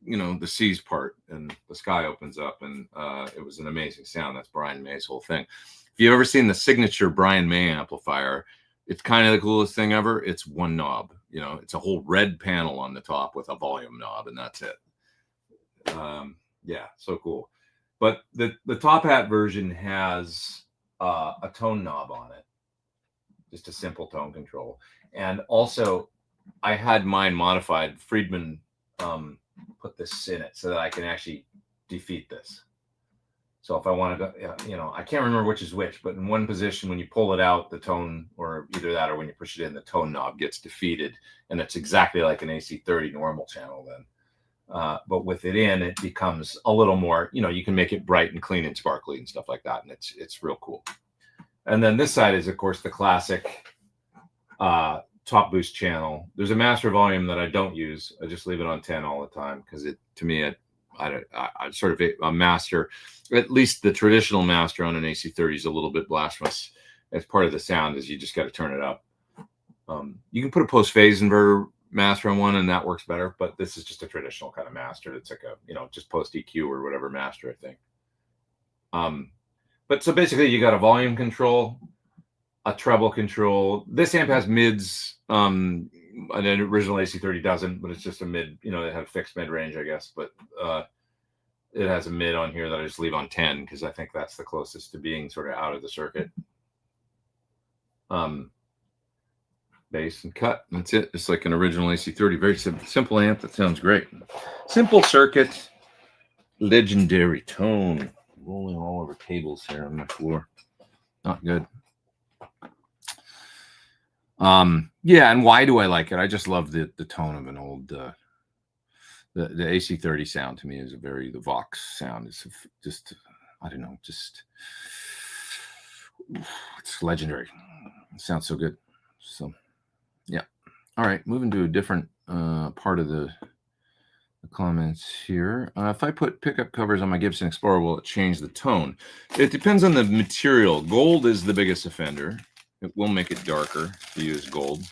the C's part and the sky opens up, and it was an amazing sound. That's Brian May's whole thing. If you've ever seen the signature Brian May amplifier, It's kind of the coolest thing ever. It's one knob, you know, it's a whole red panel on the top with a volume knob, and that's it. Yeah, so cool. But the top hat version has a tone knob on it, just a simple tone control. And also, I had mine modified. Friedman put this in it so that I can actually defeat this. So if I want to go, you know, I can't remember which is which, but in one position, when you pull it out, the tone, or either that, or when you push it in, the tone knob gets defeated, and it's exactly like an AC30 normal channel then. But with it in, it becomes a little more, you know, you can make it bright and clean and sparkly and stuff like that, and it's real cool. And then this side is, of course, the classic top boost channel. There's a master volume that I don't use. I just leave it on 10 all the time because it, to me, I sort of a master, at least the traditional master on an AC30 is a little bit blasphemous. As part of the sound is you just got to turn it up. You can put a post phase inverter master on one and that works better, but this is just a traditional kind of master. It's like a, you know, just post EQ or whatever master, I think. But so basically you got a volume control, a treble control. This amp has mids. An original AC30 doesn't, but it's just a mid, you know, it had fixed mid range, I guess, but it has a mid on here that I just leave on 10 because I think that's the closest to being sort of out of the circuit. Bass and cut. That's it. It's like an original AC30. Very simple amp that sounds great. Simple circuit. Legendary tone. Rolling all over cables here on my floor. Not good. Yeah, and why do I like it? I just love the tone of an old the AC30 sound. To me is the Vox sound is just, I don't know, just it's legendary. It sounds so good. So yeah. All right, moving to a different part of the comments here. If I put pickup covers on my Gibson Explorer, will it change the tone? It depends on the material. Gold is the biggest offender. It will make it darker if you use gold.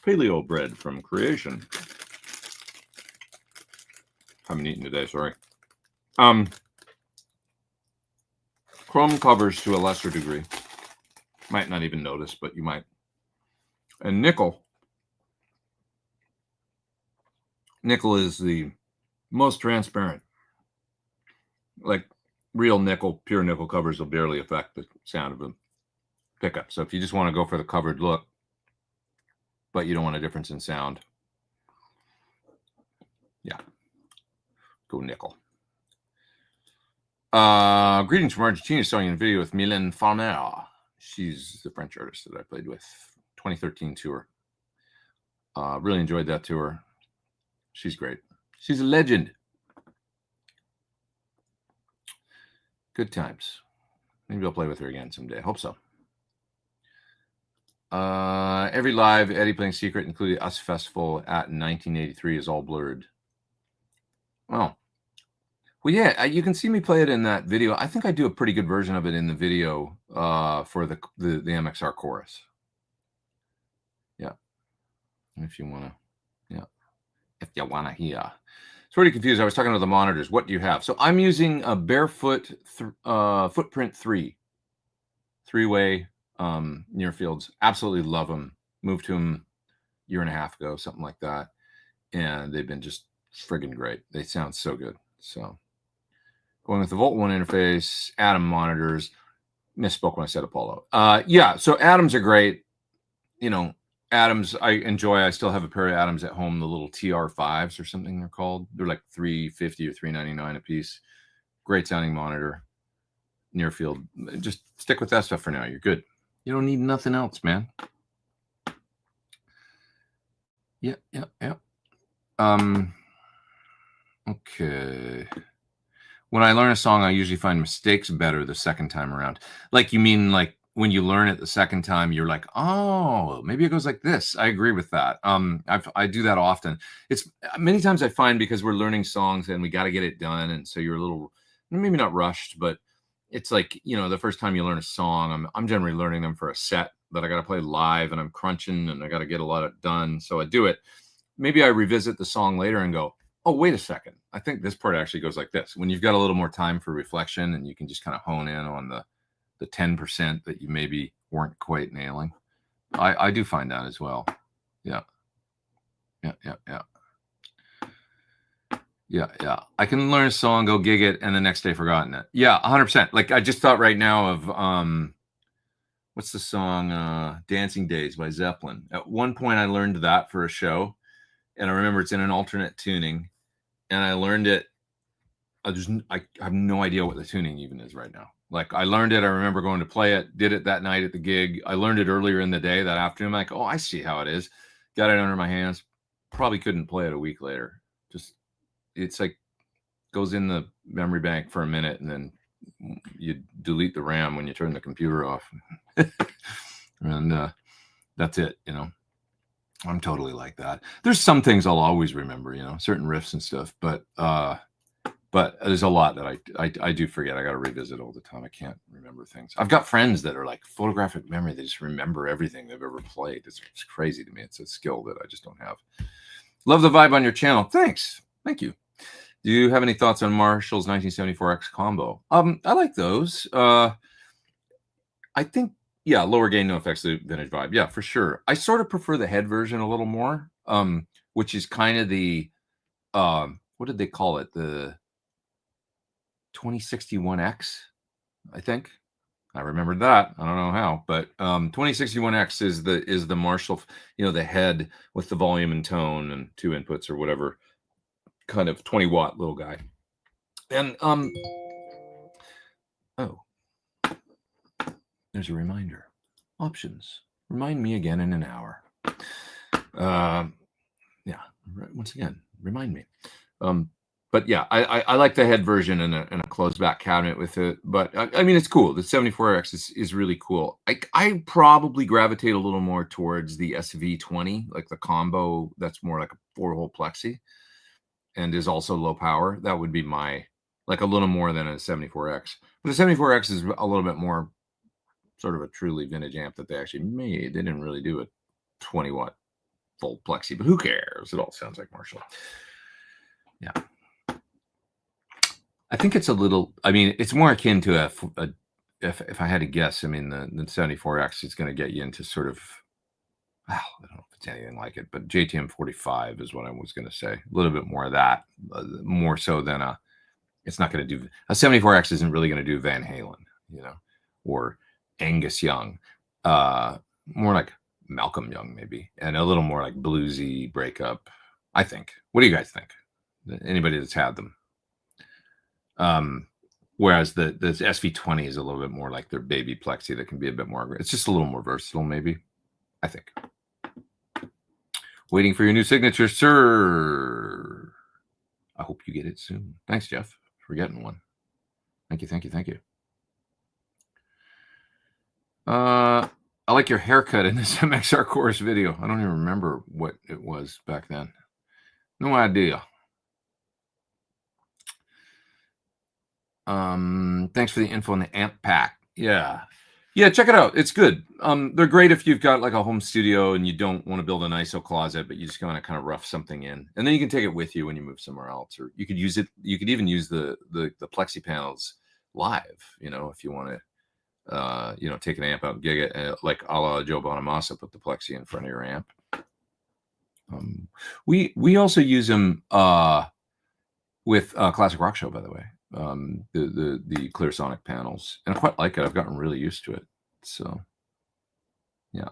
Paleo bread from Creation. Haven't eaten today, sorry. Chrome covers to a lesser degree. Might not even notice, but you might. And nickel. Nickel is the most transparent. Like real nickel, pure nickel covers will barely affect the sound of a pickup. So if you just want to go for the covered look, but you don't want a difference in sound, yeah, go nickel. Greetings from Argentina, starring in a video with Halen Panama. She's the French artist that I played with. 2013 tour. Really enjoyed that tour. She's great. She's a legend. Good times. Maybe I'll play with her again someday. Hope so. Every live Eddie playing Secret, including Us Festival at 1983, is all blurred. Well, yeah, you can see me play it in that video. I think I do a pretty good version of it in the video for the MXR chorus. Yeah. If you want to, yeah. If you want to hear. It's pretty confused. I was talking about the monitors. What do you have? So I'm using a Barefoot Footprint 3-way near fields. Absolutely love them. Moved to them a year and a half ago, something like that. And they've been just friggin' great. They sound so good. So going with the Volt 1 interface, Atom monitors. Misspoke when I said Apollo. Yeah, so Atoms are great. You know, Atoms I enjoy. I still have a pair of Atoms at home, the little TR5s or something they're called. They're like $350 or $399 a piece. Great sounding monitor. Near field. Just stick with that stuff for now. You're good. You don't need nothing else, man. Yeah. Okay. When I learn a song, I usually find mistakes better the second time around. Like, you mean like when you learn it the second time, you're like, oh, maybe it goes like this. I agree with that. I do that often. It's many times I find because we're learning songs and we got to get it done. And so you're a little, maybe not rushed, but it's like, you know, the first time you learn a song, I'm generally learning them for a set that I got to play live and I'm crunching and I got to get a lot of done. So I do it. Maybe I revisit the song later and go, oh, wait a second. I think this part actually goes like this. When you've got a little more time for reflection and you can just kind of hone in on the 10% that you maybe weren't quite nailing. I do find that as well. Yeah. I can learn a song, go gig it, and the next day forgotten it. Yeah, 100%. Like I just thought right now of what's the song? Dancing Days by Zeppelin. At one point I learned that for a show, and I remember it's in an alternate tuning, and I learned it. I have no idea what the tuning even is right now. Like I learned it. I remember going to play it, did it that night at the gig. I learned it earlier in the day that afternoon. I'm like, oh, I see how it is. Got it under my hands. Probably couldn't play it a week later. Just, it's like goes in the memory bank for a minute and then you delete the RAM when you turn the computer off. And that's it, you know. I'm totally like that. There's some things I'll always remember, you know, certain riffs and stuff, but there's a lot that I do forget. I got to revisit all the time. I can't remember things. I've got friends that are like photographic memory. They just remember everything they've ever played. It's crazy to me. It's a skill that I just don't have. Love the vibe on your channel. Thanks. Thank you. Do you have any thoughts on Marshall's 1974X combo? I like those. I think, yeah, lower gain, no effects, the vintage vibe. Yeah, for sure. I sort of prefer the head version a little more, which is kind of the, what did they call it? The 2061X, I think. I remembered that. I don't know how, but 2061X is the Marshall, you know, the head with the volume and tone and 2 inputs or whatever, kind of 20-watt little guy. And oh, there's a reminder. Options. Remind me again in an hour. Yeah, once again, remind me. But yeah, I like the head version and a closed back cabinet with it. But I mean, it's cool. The 74X is really cool. I probably gravitate a little more towards the SV20, like the combo that's more like a 4-hole Plexi and is also low power. That would be my, like a little more than a 74X. But the 74X is a little bit more sort of a truly vintage amp that they actually made. They didn't really do a 20-watt full Plexi, but who cares? It all sounds like Marshall. Yeah. I think it's a little, I mean, it's more akin to if I had to guess, I mean, the 74X is going to get you into sort of, well, I don't know if it's anything like it, but JTM 45 is what I was going to say. A little bit more of that, more so than it's not going to do, a 74X isn't really going to do Van Halen, you know, or Angus Young, more like Malcolm Young maybe, and a little more like bluesy breakup, I think. What do you guys think? Anybody that's had them? Whereas the SV20 is a little bit more like their baby Plexi that can be a bit more, it's just a little more versatile, maybe, I think. Waiting for your new signature, sir. I hope you get it soon. Thanks, Jeff, for getting one. Thank you. I like your haircut in this MXR chorus video. I don't even remember what it was back then. No idea. Thanks for the info on the amp pack. Yeah, check it out. It's good. They're great if you've got like a home studio and you don't want to build an ISO closet, but you just want to kind of rough something in, and then you can take it with you when you move somewhere else, or you could use it. You could even use the Plexi panels live, you know, if you want to, you know, take an amp out and gig it, like a la Joe Bonamassa, put the Plexi in front of your amp. We also use them with Classic Rock Show, by the way. The clear sonic panels, and I quite like it. I've gotten really used to it. So yeah.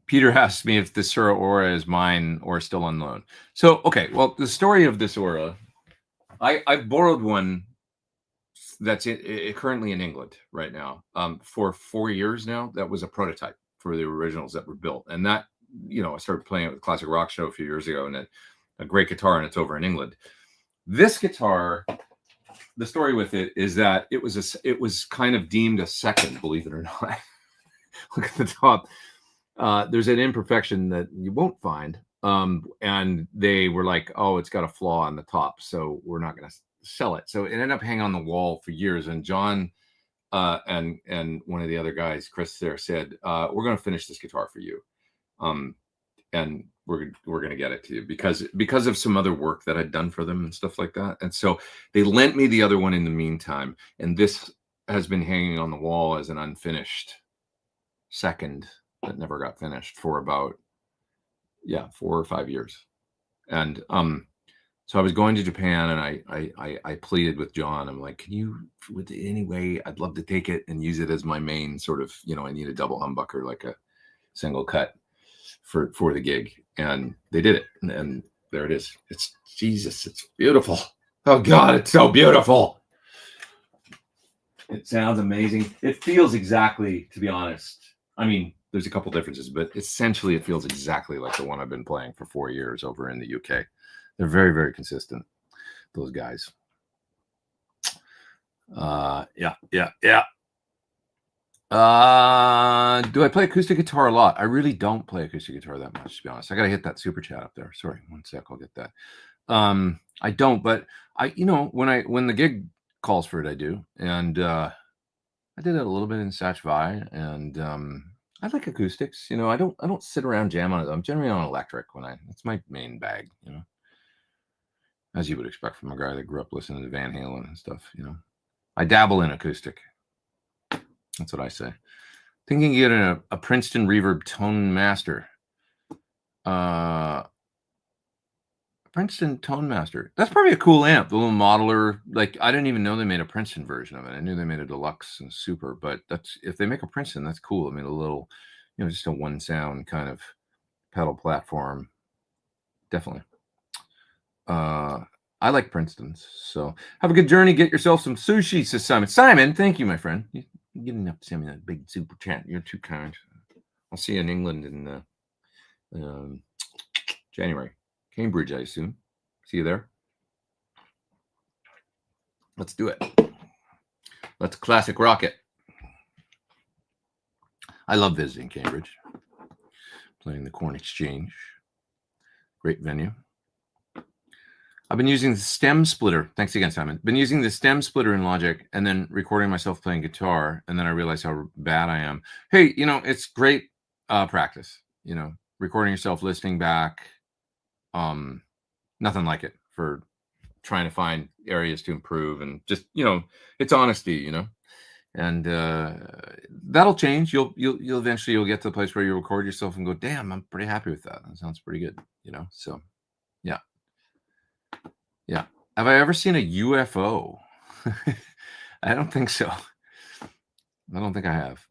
Peter asked me if the Suhr Aura is mine or still on loan. So okay, well, the story of this Aura, I borrowed one that's currently in England right now, for 4 years now. That was a prototype for the originals that were built, and that, you know, I started playing it with Classic Rock Show a few years ago, and a great guitar, and it's over in England. This guitar, the story with it is that it was kind of deemed a second, believe it or not. Look at the top. There's an imperfection that you won't find, and they were like, oh, it's got a flaw on the top, so we're not going to sell it. So it ended up hanging on the wall for years, and John and one of the other guys, Chris, there said, we're going to finish this guitar for you. and we're gonna get it to you because of some other work that I'd done for them and stuff like that. And so they lent me the other one in the meantime, and this has been hanging on the wall as an unfinished second that never got finished for about 4 or 5 years. And so I was going to Japan, and I pleaded with John. I'm like, can you, with any way, I'd love to take it and use it as my main sort of, I need a double humbucker, like a single cut for the gig. And they did it, and there it is. It's Jesus, it's beautiful. Oh God, it's so beautiful. It sounds amazing. It feels exactly, to be honest, I mean, there's a couple differences, but essentially it feels exactly like the one I've been playing for 4 years over in the UK. They're very, very consistent, those guys. Yeah. Do I play acoustic guitar a lot? I really don't play acoustic guitar that much, to be honest. I gotta hit that super chat up there. Sorry, one sec, I'll get that. I don't, but when the gig calls for it, I do. And I did it a little bit in Satch Vi, and I like acoustics. I don't sit around jam on it. I'm generally on electric it's my main bag, as you would expect from a guy that grew up listening to Van Halen and stuff. I dabble in acoustic. That's what I say. Thinking you get a Princeton Reverb Tone Master. Princeton Tone Master. That's probably a cool amp. The little modeler. Like, I didn't even know they made a Princeton version of it. I knew they made a deluxe and super, but if they make a Princeton, that's cool. I mean, a little, just a one sound kind of pedal platform. Definitely. I like Princeton's. So have a good journey. Get yourself some sushi, says Simon. Simon, thank you, my friend. You're good enough to send me that big super chat. You're too kind. I'll see you in England in January. Cambridge, I assume. See you there. Let's do it. Let's classic rock it. I love visiting Cambridge. Playing the Corn Exchange. Great venue. I've been using the stem splitter. Thanks again, Simon. Been using the stem splitter in Logic and then recording myself playing guitar. And then I realized how bad I am. Hey, it's great practice. Recording yourself, listening back. Nothing like it for trying to find areas to improve, and just, it's honesty, and that'll change. You'll eventually get to the place where you record yourself and go, damn, I'm pretty happy with that. That sounds pretty good, so yeah. Have I ever seen a UFO? I don't think so. I don't think I have.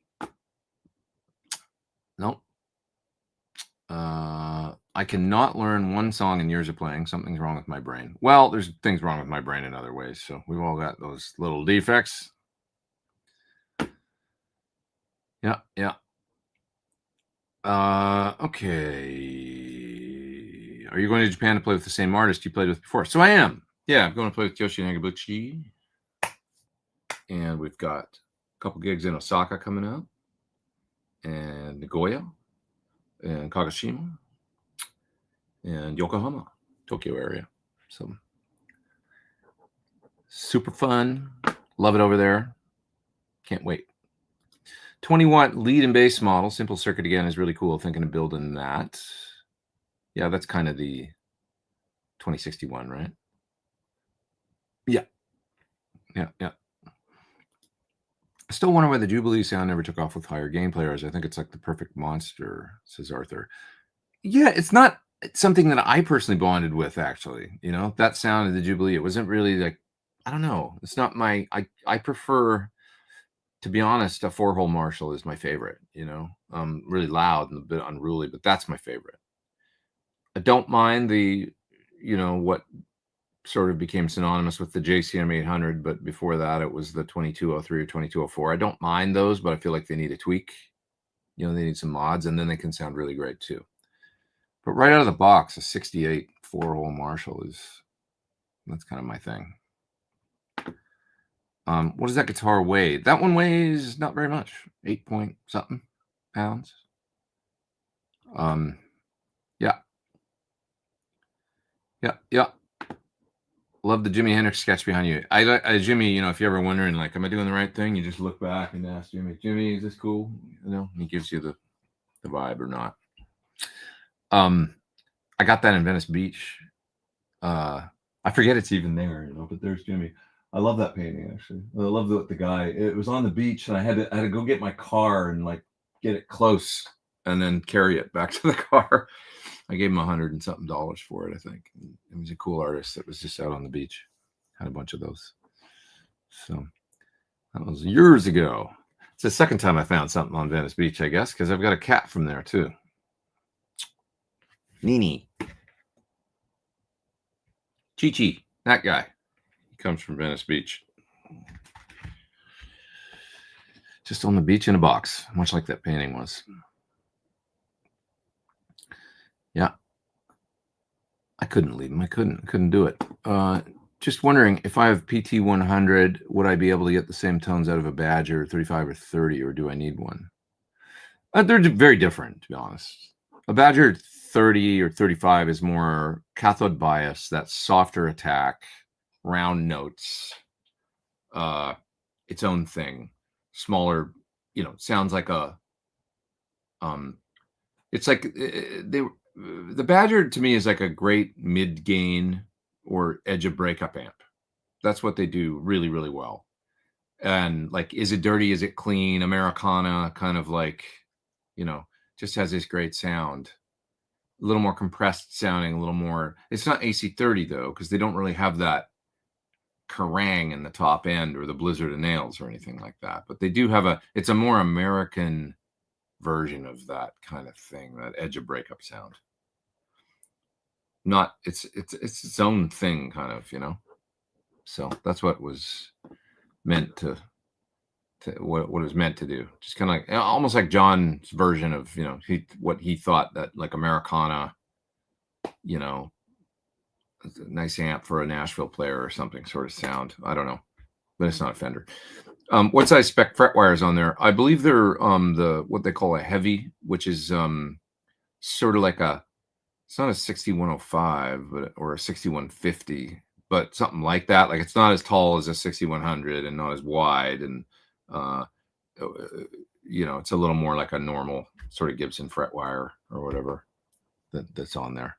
Nope. I cannot learn one song in years of playing. Something's wrong with my brain. Well, there's things wrong with my brain in other ways. So we've all got those little defects. Yeah. Okay. Are you going to Japan to play with the same artist you played with before? So I am. Yeah, I'm going to play with Yoshi Nagabuchi. And we've got a couple gigs in Osaka coming up, and Nagoya, and Kagoshima, and Yokohama, Tokyo area. So super fun. Love it over there. Can't wait. 20-watt lead and bass model. Simple circuit again is really cool. Thinking of building that. Yeah, that's kind of the 2061, right? Yeah. I still wonder why the Jubilee sound never took off with higher gain players. I think it's like the perfect monster, says Arthur. Yeah, it's not something that I personally bonded with, actually. That sound of the Jubilee, it wasn't really like, I don't know. It's not my, I prefer, to be honest, a 4-hole Marshall is my favorite, really loud and a bit unruly, but that's my favorite. I don't mind the, what sort of became synonymous with the JCM 800, but before that it was the 2203 or 2204. I don't mind those, but I feel like they need a tweak. They need some mods, and then they can sound really great too. But right out of the box, a 68 4-hole Marshall that's kind of my thing. What does that guitar weigh? That one weighs not very much, 8 point something pounds. Yeah. Love the Jimi Hendrix sketch behind you. Jimmy, if you're ever wondering, like, am I doing the right thing? You just look back and ask Jimmy, is this cool? He gives you the vibe or not. I got that in Venice Beach. I forget it's even there, but there's Jimmy. I love that painting, actually. I love the guy. It was on the beach, and I had to go get my car and like get it close and then carry it back to the car. I gave him $100 and something for it, I think. He was a cool artist that was just out on the beach. Had a bunch of those. So that was years ago. It's the second time I found something on Venice Beach, I guess, because I've got a cat from there too. Nini. Chi-Chi, that guy. He comes from Venice Beach. Just on the beach in a box, much like that painting was. Yeah. I couldn't leave him. I couldn't do it. Just wondering, if I have PT 100, would I be able to get the same tones out of a Badger 35 or 30, or do I need one? They're very different, to be honest. A Badger 30 or 35 is more cathode bias, that softer attack, round notes, its own thing, smaller, sounds like a, it's like the Badger to me is like a great mid gain or edge of breakup amp. That's what they do really, really well. And like, is it dirty? Is it clean? Americana, kind of like, just has this great sound. A little more compressed sounding, a little more. It's not AC30 though, because they don't really have that kerrang in the top end or the blizzard of nails or anything like that. But they do have it's a more American version of that kind of thing, that edge of breakup sound. Not it's its own thing, kind of, So that's what was meant to what it was meant to do. Just kind of like almost like John's version of what he thought that like Americana, nice amp for a Nashville player or something sort of sound. I don't know, but it's not a Fender. What size spec fret wires on there? I believe they're what they call a heavy, which is sort of like it's not a 6105 or a 6150, but something like that. Like it's not as tall as a 6100 and not as wide, and it's a little more like a normal sort of Gibson fret wire or whatever that's on there.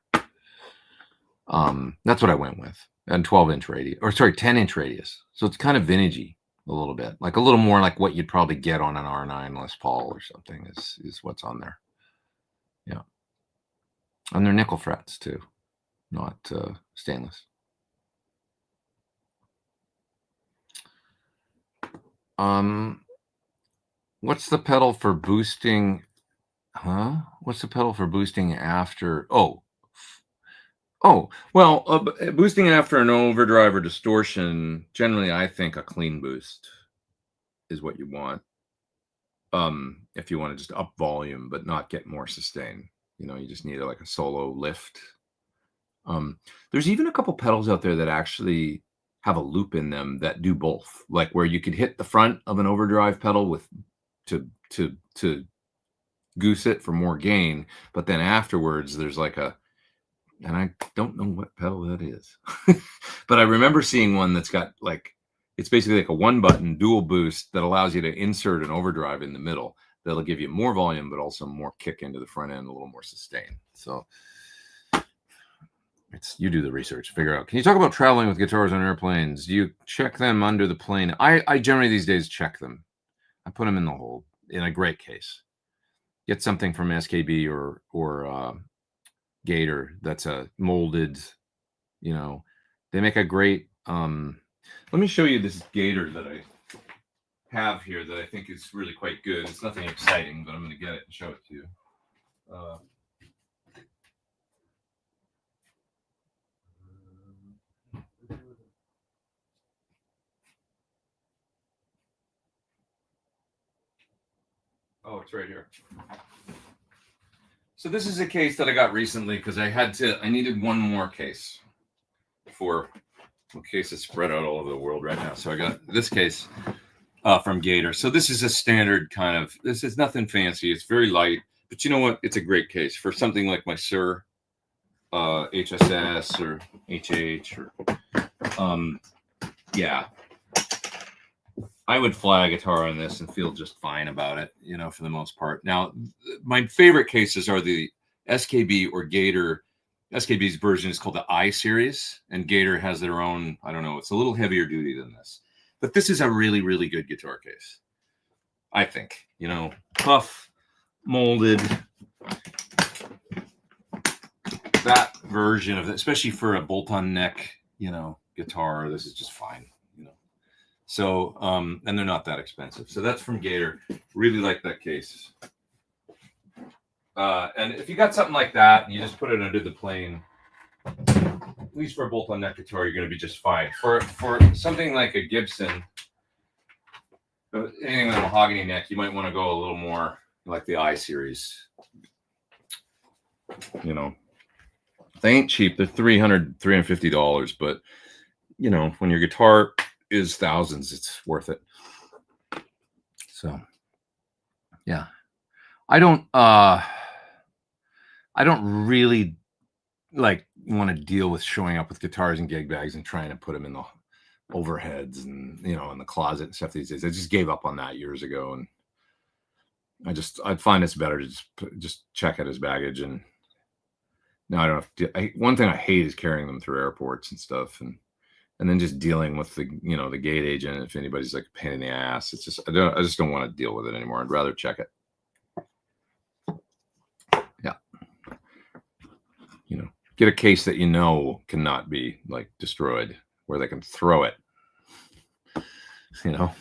That's what I went with, and 12-inch radius, or sorry, 10-inch radius. So it's kind of vintagey a little bit, like a little more like what you'd probably get on an R9 Les Paul or something is what's on there. Yeah. And they're nickel frets too, not stainless. What's the pedal for boosting? What's the pedal for boosting after? Well, boosting after an overdrive or distortion, generally I think a clean boost is what you want. If you want to just up volume but not get more sustain, you just need like a solo lift. There's even a couple pedals out there that actually have a loop in them that do both, like where you could hit the front of an overdrive pedal to goose it for more gain, but then afterwards there's like and I don't know what pedal that is, but I remember seeing one that's got like, it's basically like a 1-button dual boost that allows you to insert an overdrive in the middle. That'll give you more volume, but also more kick into the front end, a little more sustain. So you do the research, figure out. Can you talk about traveling with guitars on airplanes? Do you check them under the plane? I generally these days check them. I put them in the hold in a great case. Get something from SKB or Gator that's a molded, they make a great, let me show you this Gator that I have here that I think is really quite good. It's nothing exciting, but I'm going to get it and show it to you. Oh, it's right here. So this is a case that I got recently because I needed one more case for a case that's spread out all over the world right now. So I got this case from Gator. So this is a standard kind of, this is nothing fancy. It's very light, but you know what? It's a great case for something like my Suhr HSS or HH or, yeah. I would fly a guitar on this and feel just fine about it, for the most part. Now, my favorite cases are the SKB or Gator. SKB's version is called the I series, and Gator has their own, I don't know, it's a little heavier duty than this. But this is a really, really good guitar case, I think. You know, tough, molded. That version of it, especially for a bolt-on neck, you know, guitar, this is just fine, you know. So, and they're not that expensive. So that's from Gator. Really like that case. And if you got something like that and you just put it under the plane, at least for a bolt-on neck guitar, you're going to be just fine. For something like a Gibson, anything with a mahogany neck, you might want to go a little more like the I series. You know, they ain't cheap. They're $300, $350, but you know, when your guitar is thousands, it's worth it. So, yeah, I don't really like want to deal with showing up with guitars and gig bags and trying to put them in the overheads and, you know, in the closet and stuff these days. I just gave up on that years ago, and I'd find it's better to just check it as baggage. And now I don't have to. One thing I hate is carrying them through airports and stuff, and then just dealing with the, you know, the gate agent. If anybody's like a pain in the ass, it's just I just don't want to deal with it anymore. I'd rather check it. Yeah, you know, get a case that you know cannot be like destroyed, where they can throw it. You know.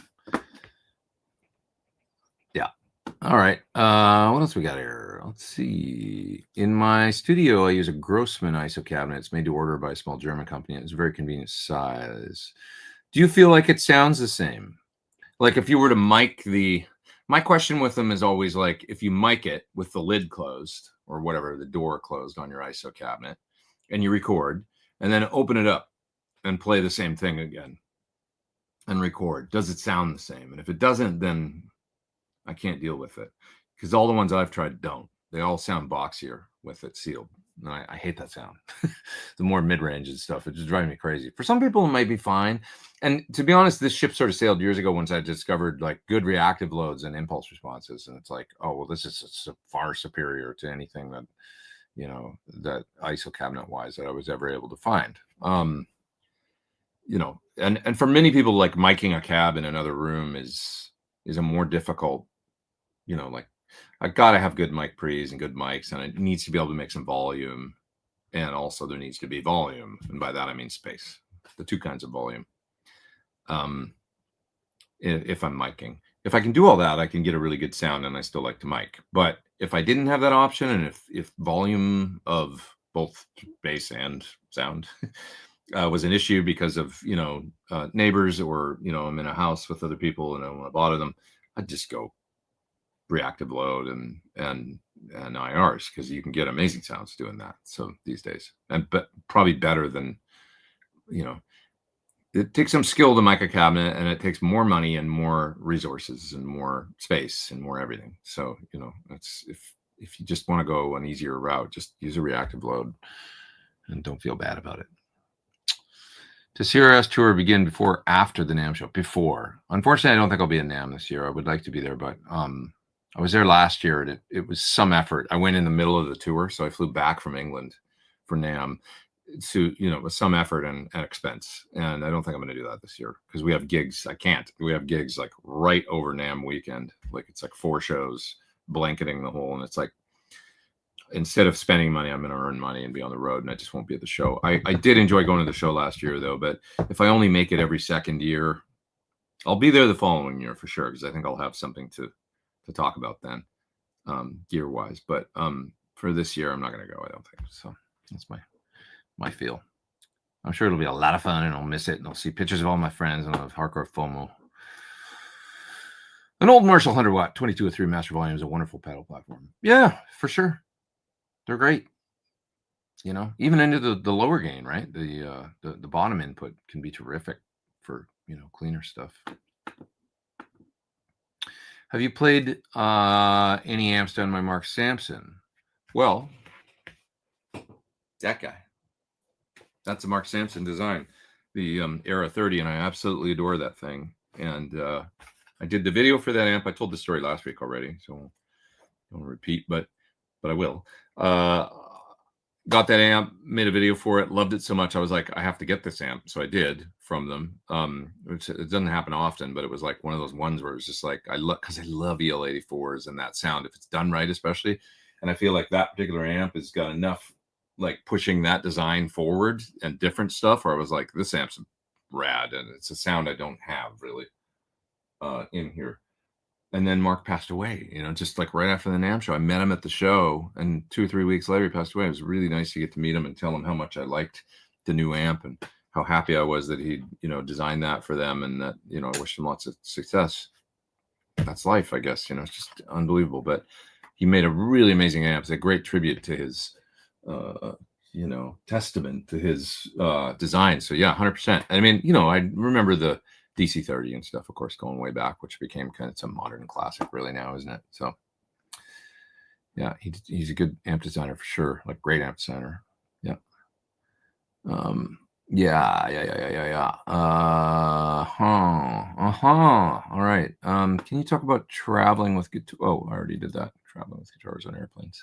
Yeah. All right. What else we got here? Let's see. In my studio, I use a Grossman ISO cabinet. It's made to order by a small German company. It's a very convenient size. Do you feel like it sounds the same? Like if you were to mic my question with them is always like, if you mic it with the lid closed or whatever, the door closed on your ISO cabinet, and you record, and then open it up and play the same thing again and record, does it sound the same? And if it doesn't, then I can't deal with it, because all the ones I've tried don't. They all sound boxier with it sealed. And I hate that sound. The more mid-range and stuff, it just drives me crazy. For some people, it might be fine. And to be honest, this ship sort of sailed years ago once I discovered like good reactive loads and impulse responses. And it's like, oh, well, this is far superior to anything that, you know, that ISO cabinet wise that I was ever able to find. You know, and for many people, like miking a cab in another room is a more difficult, you know, like I gotta have good mic pre's and good mics, and it needs to be able to make some volume, and also there needs to be volume, and by that I mean space, the two kinds of volume. If I'm miking, if I can do all that, I can get a really good sound, and I still like to mic. But if I didn't have that option, and if volume of both bass and sound was an issue because of, you know, neighbors, or, you know, I'm in a house with other people and I want to bother them, I'd just go reactive load and IRs, because you can get amazing sounds doing that. So these days, but probably better than, you know, it takes some skill to mic a cabinet, and it takes more money and more resources and more space and more everything. So, you know, that's if you just want to go an easier route, just use a reactive load and don't feel bad about it. Does CRS tour begin before or after the NAMM show? Before. Unfortunately, I don't think I'll be in NAMM this year. I would like to be there, but I was there last year, and it was some effort. I went in the middle of the tour, so I flew back from England for NAMM. So, you know, with some effort and expense. And I don't think I'm going to do that this year, because we have gigs. We have gigs like right over NAMM weekend. Like it's like 4 shows blanketing the whole. And it's like, instead of spending money, I'm going to earn money and be on the road, and I just won't be at the show. I did enjoy going to the show last year, though. But if I only make it every second year, I'll be there the following year for sure, because I think I'll have something to talk about then, gear wise. But for this year, I'm not going to go. I don't think so. That's my feel. I'm sure it'll be a lot of fun, and I'll miss it, and I'll see pictures of all my friends, and I'll have hardcore FOMO. An old Marshall 100-watt 2203 master volume is a wonderful pedal platform. Yeah, for sure. They're great. You know, even into the lower gain, right? The bottom input can be terrific for, you know, cleaner stuff. Have you played any amps done by Mark Sampson? Well, that guy. That's a Mark Sampson design, the Era 30, and I absolutely adore that thing. And I did the video for that amp. I told the story last week already, so I don't repeat. But but I will. Got that amp, made a video for it, loved it so much. I was like, I have to get this amp. So I did from them. Which it doesn't happen often, but it was like one of those ones where it was just like, because I love EL84s and that sound, if it's done right, especially. And I feel like that particular amp has got enough like pushing that design forward and different stuff where I was like, this amp's rad. And it's a sound I don't have really in here. And then Mark passed away, just like right after the NAMM show. I met him at the show, and 2 or 3 weeks later, he passed away. It was really nice to get to meet him and tell him how much I liked the new amp and how happy I was that he, designed that for them, and that, I wished him lots of success. That's life, I guess. It's just unbelievable. But he made a really amazing amp. It's a great tribute to his, testament to his design. So yeah, 100%. I mean, I remember the DC-30 and stuff, of course, going way back, which became kind of some modern classic really now, isn't it? So yeah, he's a good amp designer for sure, like great amp designer. Yeah. Yeah. All right. Can you talk about traveling with guitar? Oh, I already did that. Traveling with guitars on airplanes.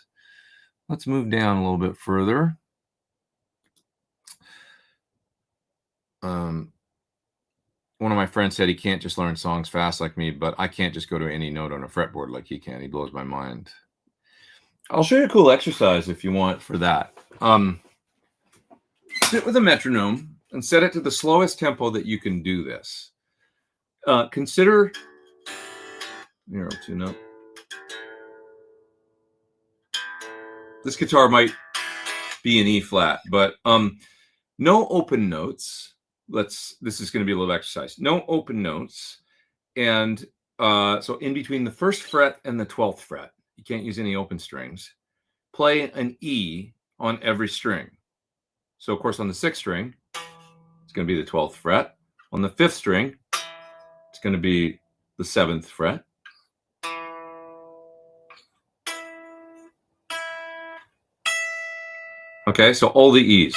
Let's move down a little bit further. One of my friends said he can't just learn songs fast like me, but I can't just go to any note on a fretboard like he can. He blows my mind. I'll show you a cool exercise if you want for that. Sit with a metronome and set it to the slowest tempo that you can do this. Consider, here, I'll tune up. This guitar might be an E flat, but no open notes. This is going to be a little exercise. No open notes. And so in between the 1st fret and the 12th fret, you can't use any open strings. Play an E on every string. So of course on the 6th string, it's going to be the 12th fret. On the 5th string, it's going to be the 7th fret. Okay, so all the E's.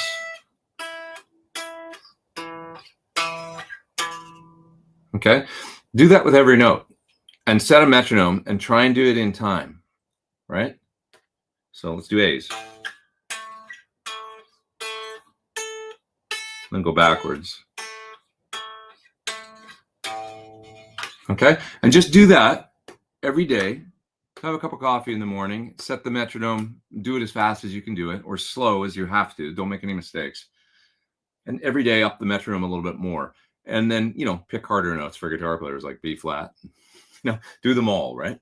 Okay, do that with every note and set a metronome and try and do it in time, right? So let's do A's. Then go backwards. Okay, and just do that every day. Have a cup of coffee in the morning, set the metronome, do it as fast as you can do it, or slow as you have to. Don't make any mistakes. And every day up the metronome a little bit more. And then, pick harder notes for guitar players like B flat. Do them all, right?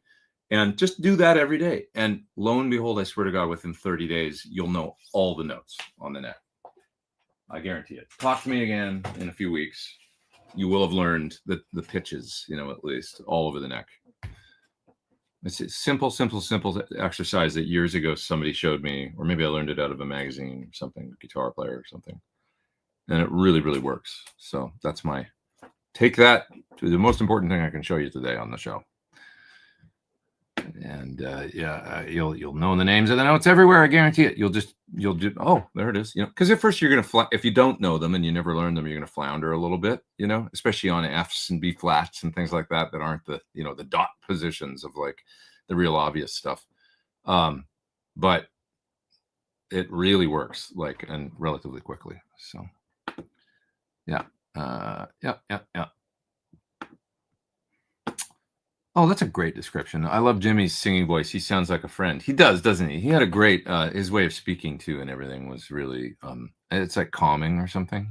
And just do that every day. And lo and behold, I swear to God, within 30 days, you'll know all the notes on the neck. I guarantee it. Talk to me again in a few weeks. You will have learned the pitches, at least all over the neck. It's a simple exercise that years ago somebody showed me, or maybe I learned it out of a magazine or something, guitar player or something. And it really, really works. So that's take that to the most important thing I can show you today on the show. And you'll know the names of the notes everywhere. I guarantee it. You'll do. Oh, there it is. Because at first you're gonna if you don't know them and you never learn them, you're gonna flounder a little bit. Especially on Fs and B flats and things like that aren't the the dot positions of like the real obvious stuff. But it really works and relatively quickly. So yeah. Oh, that's a great description. I love Jimmy's singing voice. He sounds like a friend. He does, doesn't he? He had a great, his way of speaking too, and everything was really, it's like calming or something,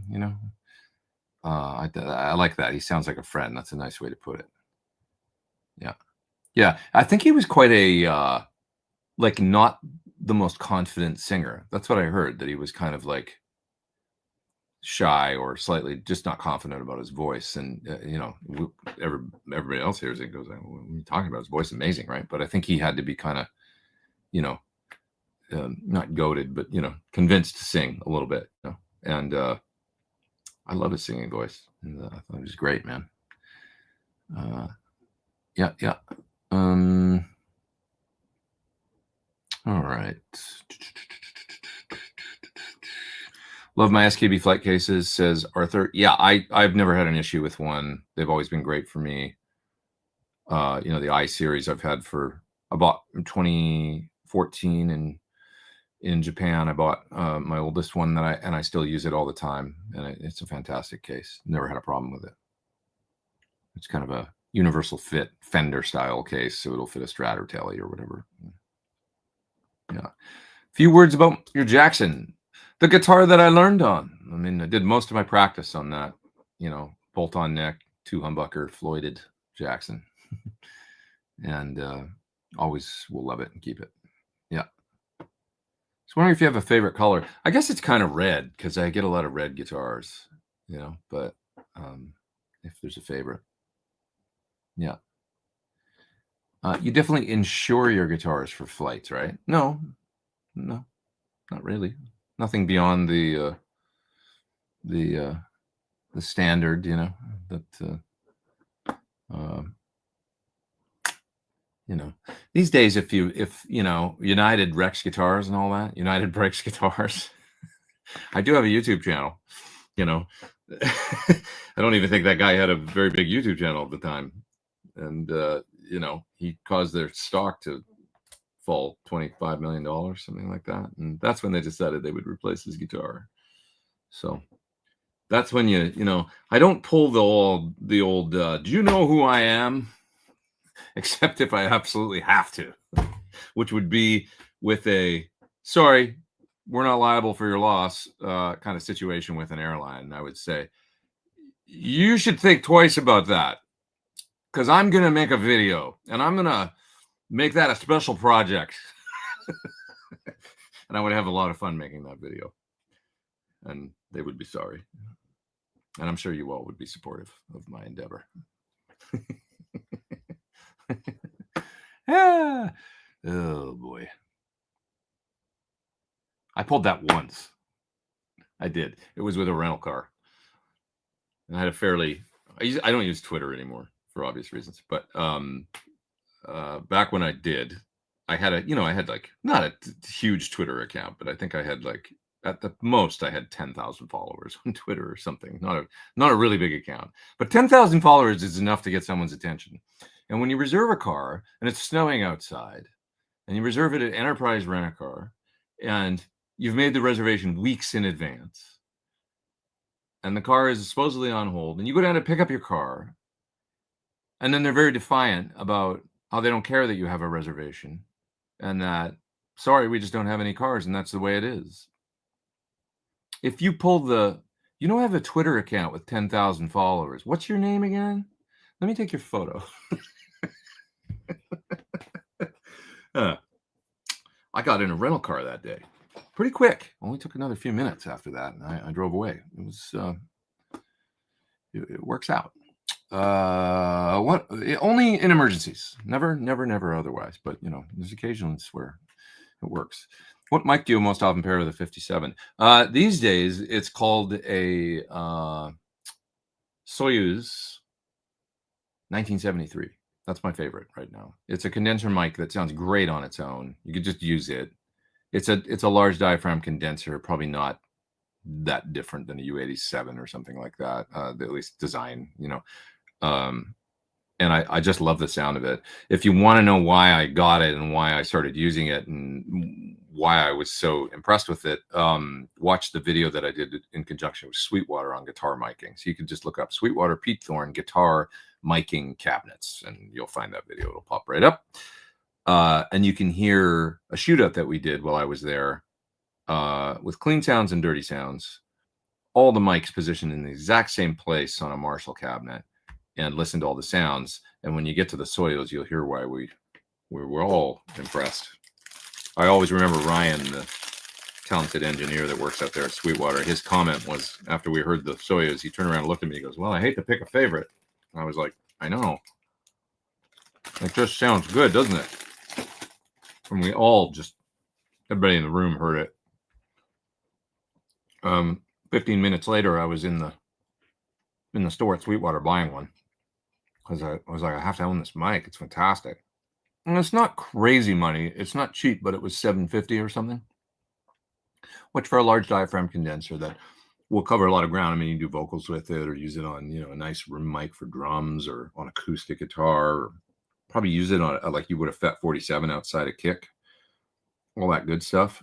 I like that. He sounds like a friend. That's a nice way to put it. Yeah. Yeah. I think he was quite a, not the most confident singer. That's what I heard, that he was kind of like shy or slightly just not confident about his voice. And everybody else hears it and goes, what are you talking about? His voice is amazing, right? But I think he had to be kind of not goated, but convinced to sing a little bit. And I love his singing voice, and I thought it was great, man. Yeah. All right. Love my SKB flight cases, says Arthur. Yeah, I've never had an issue with one. They've always been great for me. The I series I've had for about 25 14 in Japan. I bought my oldest one that I still use it all the time, and it's a fantastic case. Never had a problem with it. It's kind of a universal fit Fender style case, so it'll fit a Strat or Tele or whatever. Yeah. A few words about your Jackson, the guitar that I learned on. I mean, I did most of my practice on that, bolt-on neck, 2 humbucker, Floyded Jackson, and always will love it and keep it. Yeah. Just wondering if you have a favorite color. I guess it's kind of red because I get a lot of red guitars, but if there's a favorite. Yeah. You definitely insure your guitars for flights, right? No, not really. Nothing beyond the standard, these days, if United Rex guitars and all that, United breaks guitars. I do have a YouTube channel, I don't even think that guy had a very big YouTube channel at the time. And, he caused their stock to fall $25 million, something like that. And that's when they decided they would replace his guitar. So that's when I don't pull the old do you know who I am? Except if I absolutely have to, which would be with a sorry, we're not liable for your loss kind of situation with an airline. I would say you should think twice about that, because I'm going to make a video and I'm going to make that a special project. And I would have a lot of fun making that video, and they would be sorry. And I'm sure you all would be supportive of my endeavor. Yeah. Oh boy. I pulled that once. I did. It was with a rental car. And I had I don't use Twitter anymore for obvious reasons, but back when I did, I had not a huge Twitter account, but I think I had at the most I had 10,000 followers on Twitter or something. Not a really big account, but 10,000 followers is enough to get someone's attention. And when you reserve a car and it's snowing outside and you reserve it at Enterprise Rent-A-Car and you've made the reservation weeks in advance and the car is supposedly on hold and you go down to pick up your car and then they're very defiant about how they don't care that you have a reservation and that, sorry, we just don't have any cars and that's the way it is. If you pull I have a Twitter account with 10,000 followers. What's your name again? Let me take your photo. I got in a rental car that day. Pretty quick. Only took another few minutes after that, and I drove away. It was it works out. Only in emergencies. Never otherwise. But there's occasions where it works. What mic do you most often pair with a 57? These days, it's called a Soyuz 1973. That's my favorite right now. It's a condenser mic that sounds great on its own. You could just use it. It's a large diaphragm condenser, probably not that different than a U87 or something like that, at least design, and I just love the sound of it. If you want to know why I got it and why I started using it and why I was so impressed with it, watch the video that I did in conjunction with Sweetwater on guitar miking. So you can just look up Sweetwater Pete Thorn guitar miking cabinets and you'll find that video. It'll pop right up. And you can hear a shootout that we did while I was there with clean sounds and dirty sounds. All the mics positioned in the exact same place on a Marshall cabinet, and listen to all the sounds. And when you get to the Soyuz, you'll hear why we were all impressed. I always remember Ryan, the talented engineer that works out there at Sweetwater. His comment was, after we heard the Soyuz, he turned around and looked at me. He goes, "Well, I hate to pick a favorite." And I was like, "I know. It just sounds good, doesn't it?" And we all everybody in the room heard it. 15 minutes later, I was in the store at Sweetwater buying one because I was like, I have to own this mic. It's fantastic. And it's not crazy money. It's not cheap, but it was $750 or something, which for a large diaphragm condenser that will cover a lot of ground. I mean, you can do vocals with it or use it on, a nice room mic for drums or on acoustic guitar, or probably use it on like you would a FET 47 outside a kick. all that good stuff.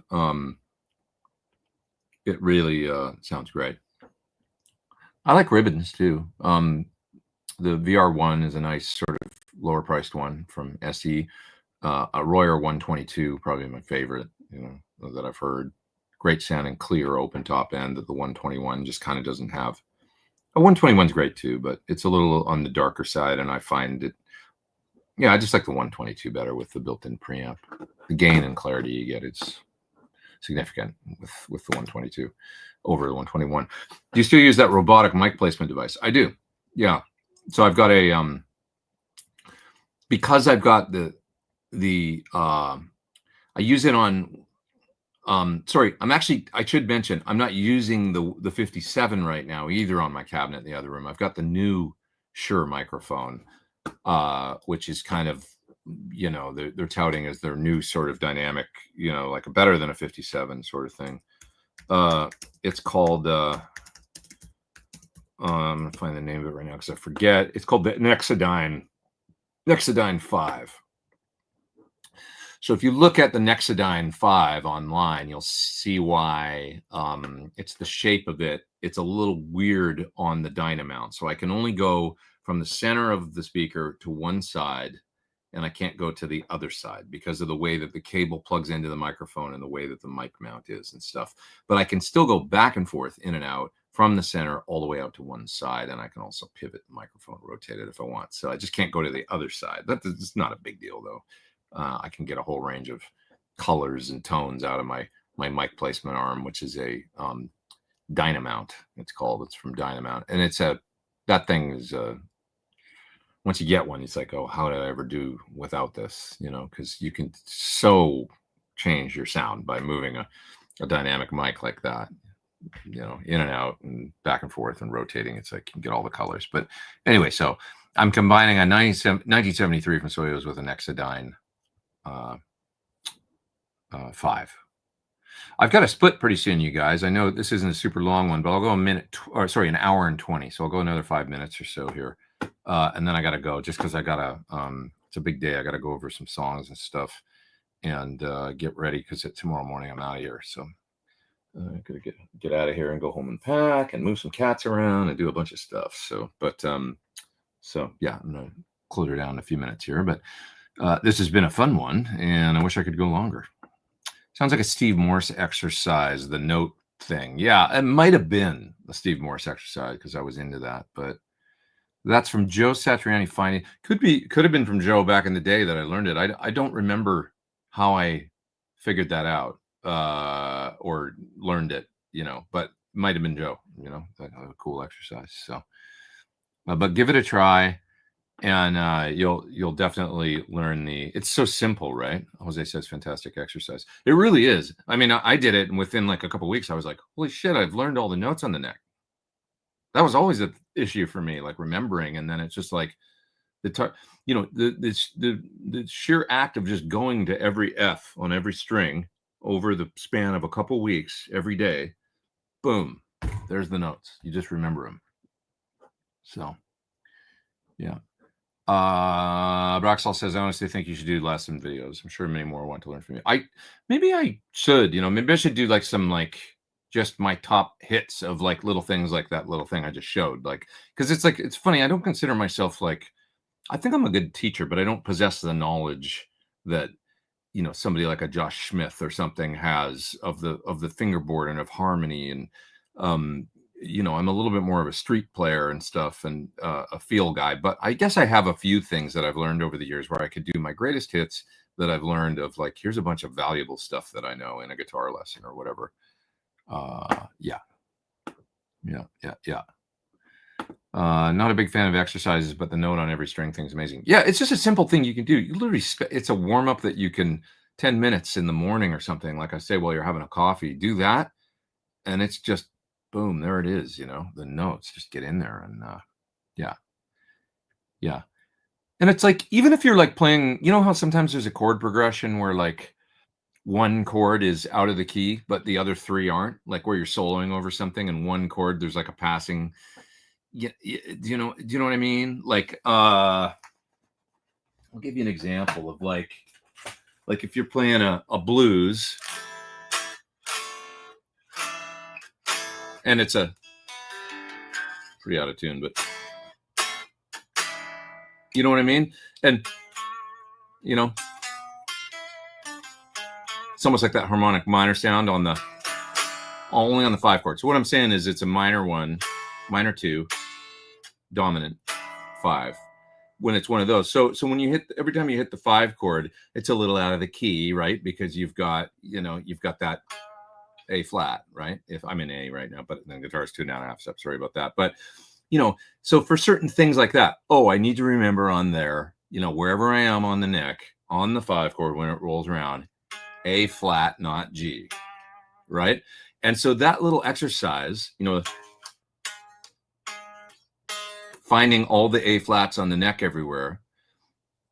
It really sounds great. I like ribbons too. The VR1 is a nice sort of lower priced one from SE. A Royer 122, probably my favorite, that I've heard. Great sounding, clear, open top end. That the 121 just kind of doesn't have. A 121 is great too, but it's a little on the darker side, and I find it. Yeah, I just like the 122 better with the built-in preamp. The gain and clarity you get, it's significant with the 122 over the 121. Do you still use that robotic mic placement device? I do. Yeah. So I've got a because I've got I use it on sorry, I should mention I'm not using the 57 right now either on my cabinet in the other room. I've got the new Suhr microphone, which is kind of, they're touting as their new sort of dynamic, like a better than a 57 sort of thing. It's called I'm gonna find the name of it right now because I forget. It's called the Nexodyne 5. So if you look at the Nexodyne 5 online, you'll see why it's the shape of it. It's a little weird on the Dynamount. So I can only go from the center of the speaker to one side, and I can't go to the other side because of the way that the cable plugs into the microphone and the way that the mic mount is and stuff. But I can still go back and forth, in and out, from the center all the way out to one side, and I can also pivot the microphone, rotate it if I want. So I just can't go to the other side. That's not a big deal, though. I can get a whole range of colors and tones out of my mic placement arm, which is a Dynamount. It's called. It's from Dynamount, and that thing is once you get one, it's like, oh, how did I ever do without this? Because you can so change your sound by moving a dynamic mic like that. In and out and back and forth and rotating. It's like you can get all the colors. But anyway, so I'm combining a 1973 from Soyuz with an Nexodyne 5. I've got a split pretty soon, you guys. I know this isn't a super long one, but I'll go an hour and 20. So I'll go another 5 minutes or so here. And then I got to go just because I got to, it's a big day. I got to go over some songs and stuff and get ready because tomorrow morning I'm out of here. So I'm gonna get out of here and go home and pack and move some cats around and do a bunch of stuff. So yeah, I'm gonna close her down in a few minutes here. But this has been a fun one, and I wish I could go longer. Sounds like a Steve Morse exercise, the note thing. Yeah, it might have been a Steve Morse exercise because I was into that. But that's from Joe Satriani. Finding could have been from Joe back in the day that I learned it. I don't remember how I figured that out. Or learned it, but might have been Joe, that a cool exercise. So, but give it a try, and you'll definitely learn it's so simple, right? Jose says, fantastic exercise. It really is. I mean, I did it, and within like a couple of weeks, I was like, holy shit, I've learned all the notes on the neck. That was always an issue for me, like remembering, and then it's just like the sheer act of just going to every F on every string over the span of a couple weeks every day, boom, there's the notes. You just remember them. So, yeah. Broxall says, I honestly think you should do lesson videos. I'm sure many more want to learn from you. Maybe I should, maybe I should do like some just my top hits of like little things like that little thing I just showed. Because it's funny. I don't consider myself I think I'm a good teacher, but I don't possess the knowledge that somebody like a Josh Smith or something has of the fingerboard and of harmony, and I'm a little bit more of a street player and stuff, and a feel guy. But I guess I have a few things that I've learned over the years where I could do my greatest hits that I've learned of, here's a bunch of valuable stuff that I know in a guitar lesson or whatever. Yeah. Not a big fan of exercises, but the note on every string thing is amazing. Yeah, it's just a simple thing you can do. You literally, it's a warm up that you can 10 minutes in the morning or something. Like I say, while you're having a coffee, do that, and it's just boom, there it is. The notes just get in there, and yeah. And it's like, even if you're playing, how sometimes there's a chord progression where one chord is out of the key, but the other three aren't, where you're soloing over something, and one chord there's a passing. Yeah, do you know what I mean? I'll give you an example of like if you're playing a blues and it's a pretty out of tune, but you know what I mean? And, you know, it's almost like that harmonic minor sound on the, only on the 5 chord. So what I'm saying is it's a minor 1, minor 2, dominant 5. When it's one of those. So when you hit, every time you hit the 5 chord, it's a little out of the key, right? Because you've got, you know, you've got that A flat, right? If I'm in A right now, but the guitar's 2.5 steps. Sorry about that. But, you know, so for certain things like that, oh, I need to remember on there, you know, wherever I am on the neck, on the 5 chord, when it rolls around, A flat, not G, right? And so that little exercise, you know, finding all the A flats on the neck everywhere,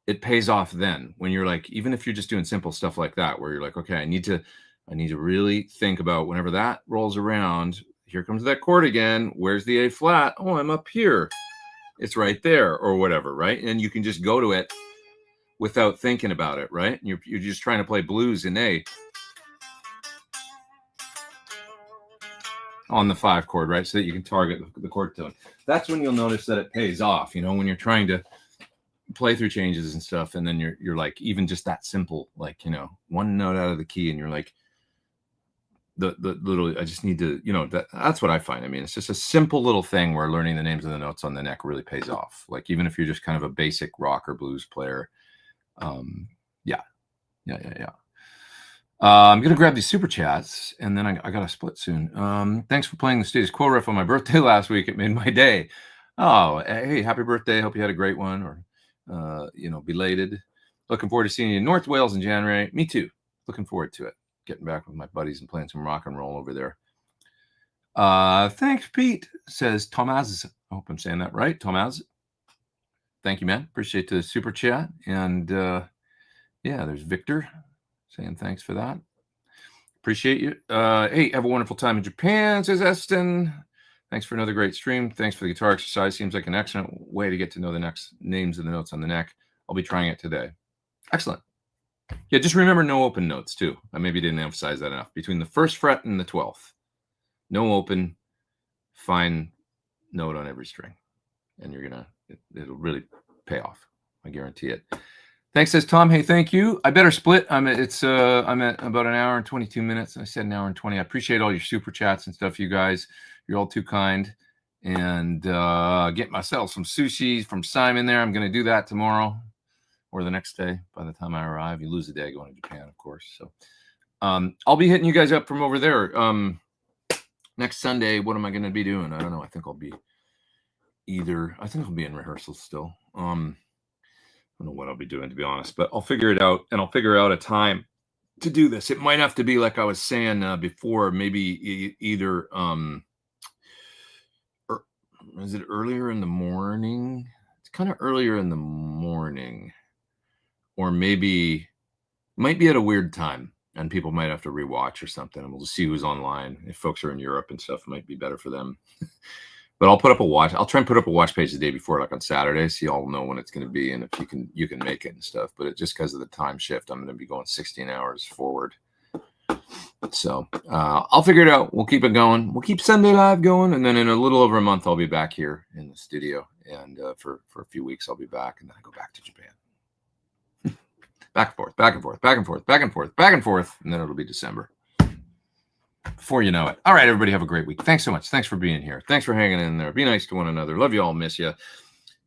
it pays off then when you're like, even if you're just doing simple stuff like that, where you're like, okay, I need to really think about whenever that rolls around, here comes that chord again. Where's the A flat? Oh, I'm up here. It's right there or whatever, right? And you can just go to it without thinking about it, right? And you're just trying to play blues in A on the 5 chord, right? So that you can target the chord tone. That's when you'll notice that it pays off, you know, when you're trying to play through changes and stuff. And then you're like, even just that simple, like, you know, one note out of the key and you're like, the little, I just need to, you know, that's what I find. I mean, it's just a simple little thing where learning the names of the notes on the neck really pays off. Like, even if you're just kind of a basic rock or blues player. Yeah. I'm going to grab these super chats and then I got to split soon. Thanks for playing the status quo riff on my birthday last week. It made my day. Oh, hey, happy birthday. Hope you had a great one, or, you know, belated. Looking forward to seeing you in North Wales in January. Me too. Looking forward to it. Getting back with my buddies and playing some rock and roll over there. Thanks, Pete, says Tomaz. I hope I'm saying that right. Tomaz. Thank you, man. Appreciate the super chat. And yeah, there's Victor saying thanks for that. Appreciate you. Hey, have a wonderful time in Japan, says Eston. Thanks for another great stream. Thanks for the guitar exercise. Seems like an excellent way to get to know the next names of the notes on the neck. I'll be trying it today. Excellent. Yeah, just remember no open notes too. I maybe didn't emphasize that enough. Between the 1st fret and the 12th. No open, fine note on every string. And you're gonna, it'll really pay off. I guarantee it. Thanks, says Tom. Hey, thank you. I better split. I'm at about an hour and 22 minutes. I said an hour and 20. I appreciate all your super chats and stuff, you guys. You're all too kind. And get myself some sushi from Simon there. I'm going to do that tomorrow or the next day by the time I arrive. You lose a day going to Japan, of course. So I'll be hitting you guys up from over there. Next Sunday, what am I going to be doing? I don't know. I think I'll be in rehearsals still. I don't know what I'll be doing, to be honest, but I'll figure it out, and I'll figure out a time to do this. It might have to be like I was saying before, maybe either is it earlier in the morning? It's kind of earlier in the morning, or maybe might be at a weird time, and people might have to rewatch or something, and we'll just see who's online. If folks are in Europe and stuff, it might be better for them. But I'll put up a watch. I'll try and put up a watch page the day before, like on Saturday, so you all know when it's going to be, and if you can make it and stuff. But it, just because of the time shift, I'm going to be going 16 hours forward. So I'll figure it out. We'll keep it going. We'll keep Sunday Live going, and then in a little over a month, I'll be back here in the studio, and for a few weeks, I'll be back, and then I go back to Japan. Back and forth, back and forth, back and forth, back and forth, back and forth, and then it'll be December. Before you know it. All right, everybody, have a great week. Thanks so much. Thanks for being here. Thanks for hanging in there. Be nice to one another. Love you all. Miss you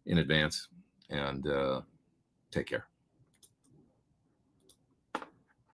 in advance. And take care.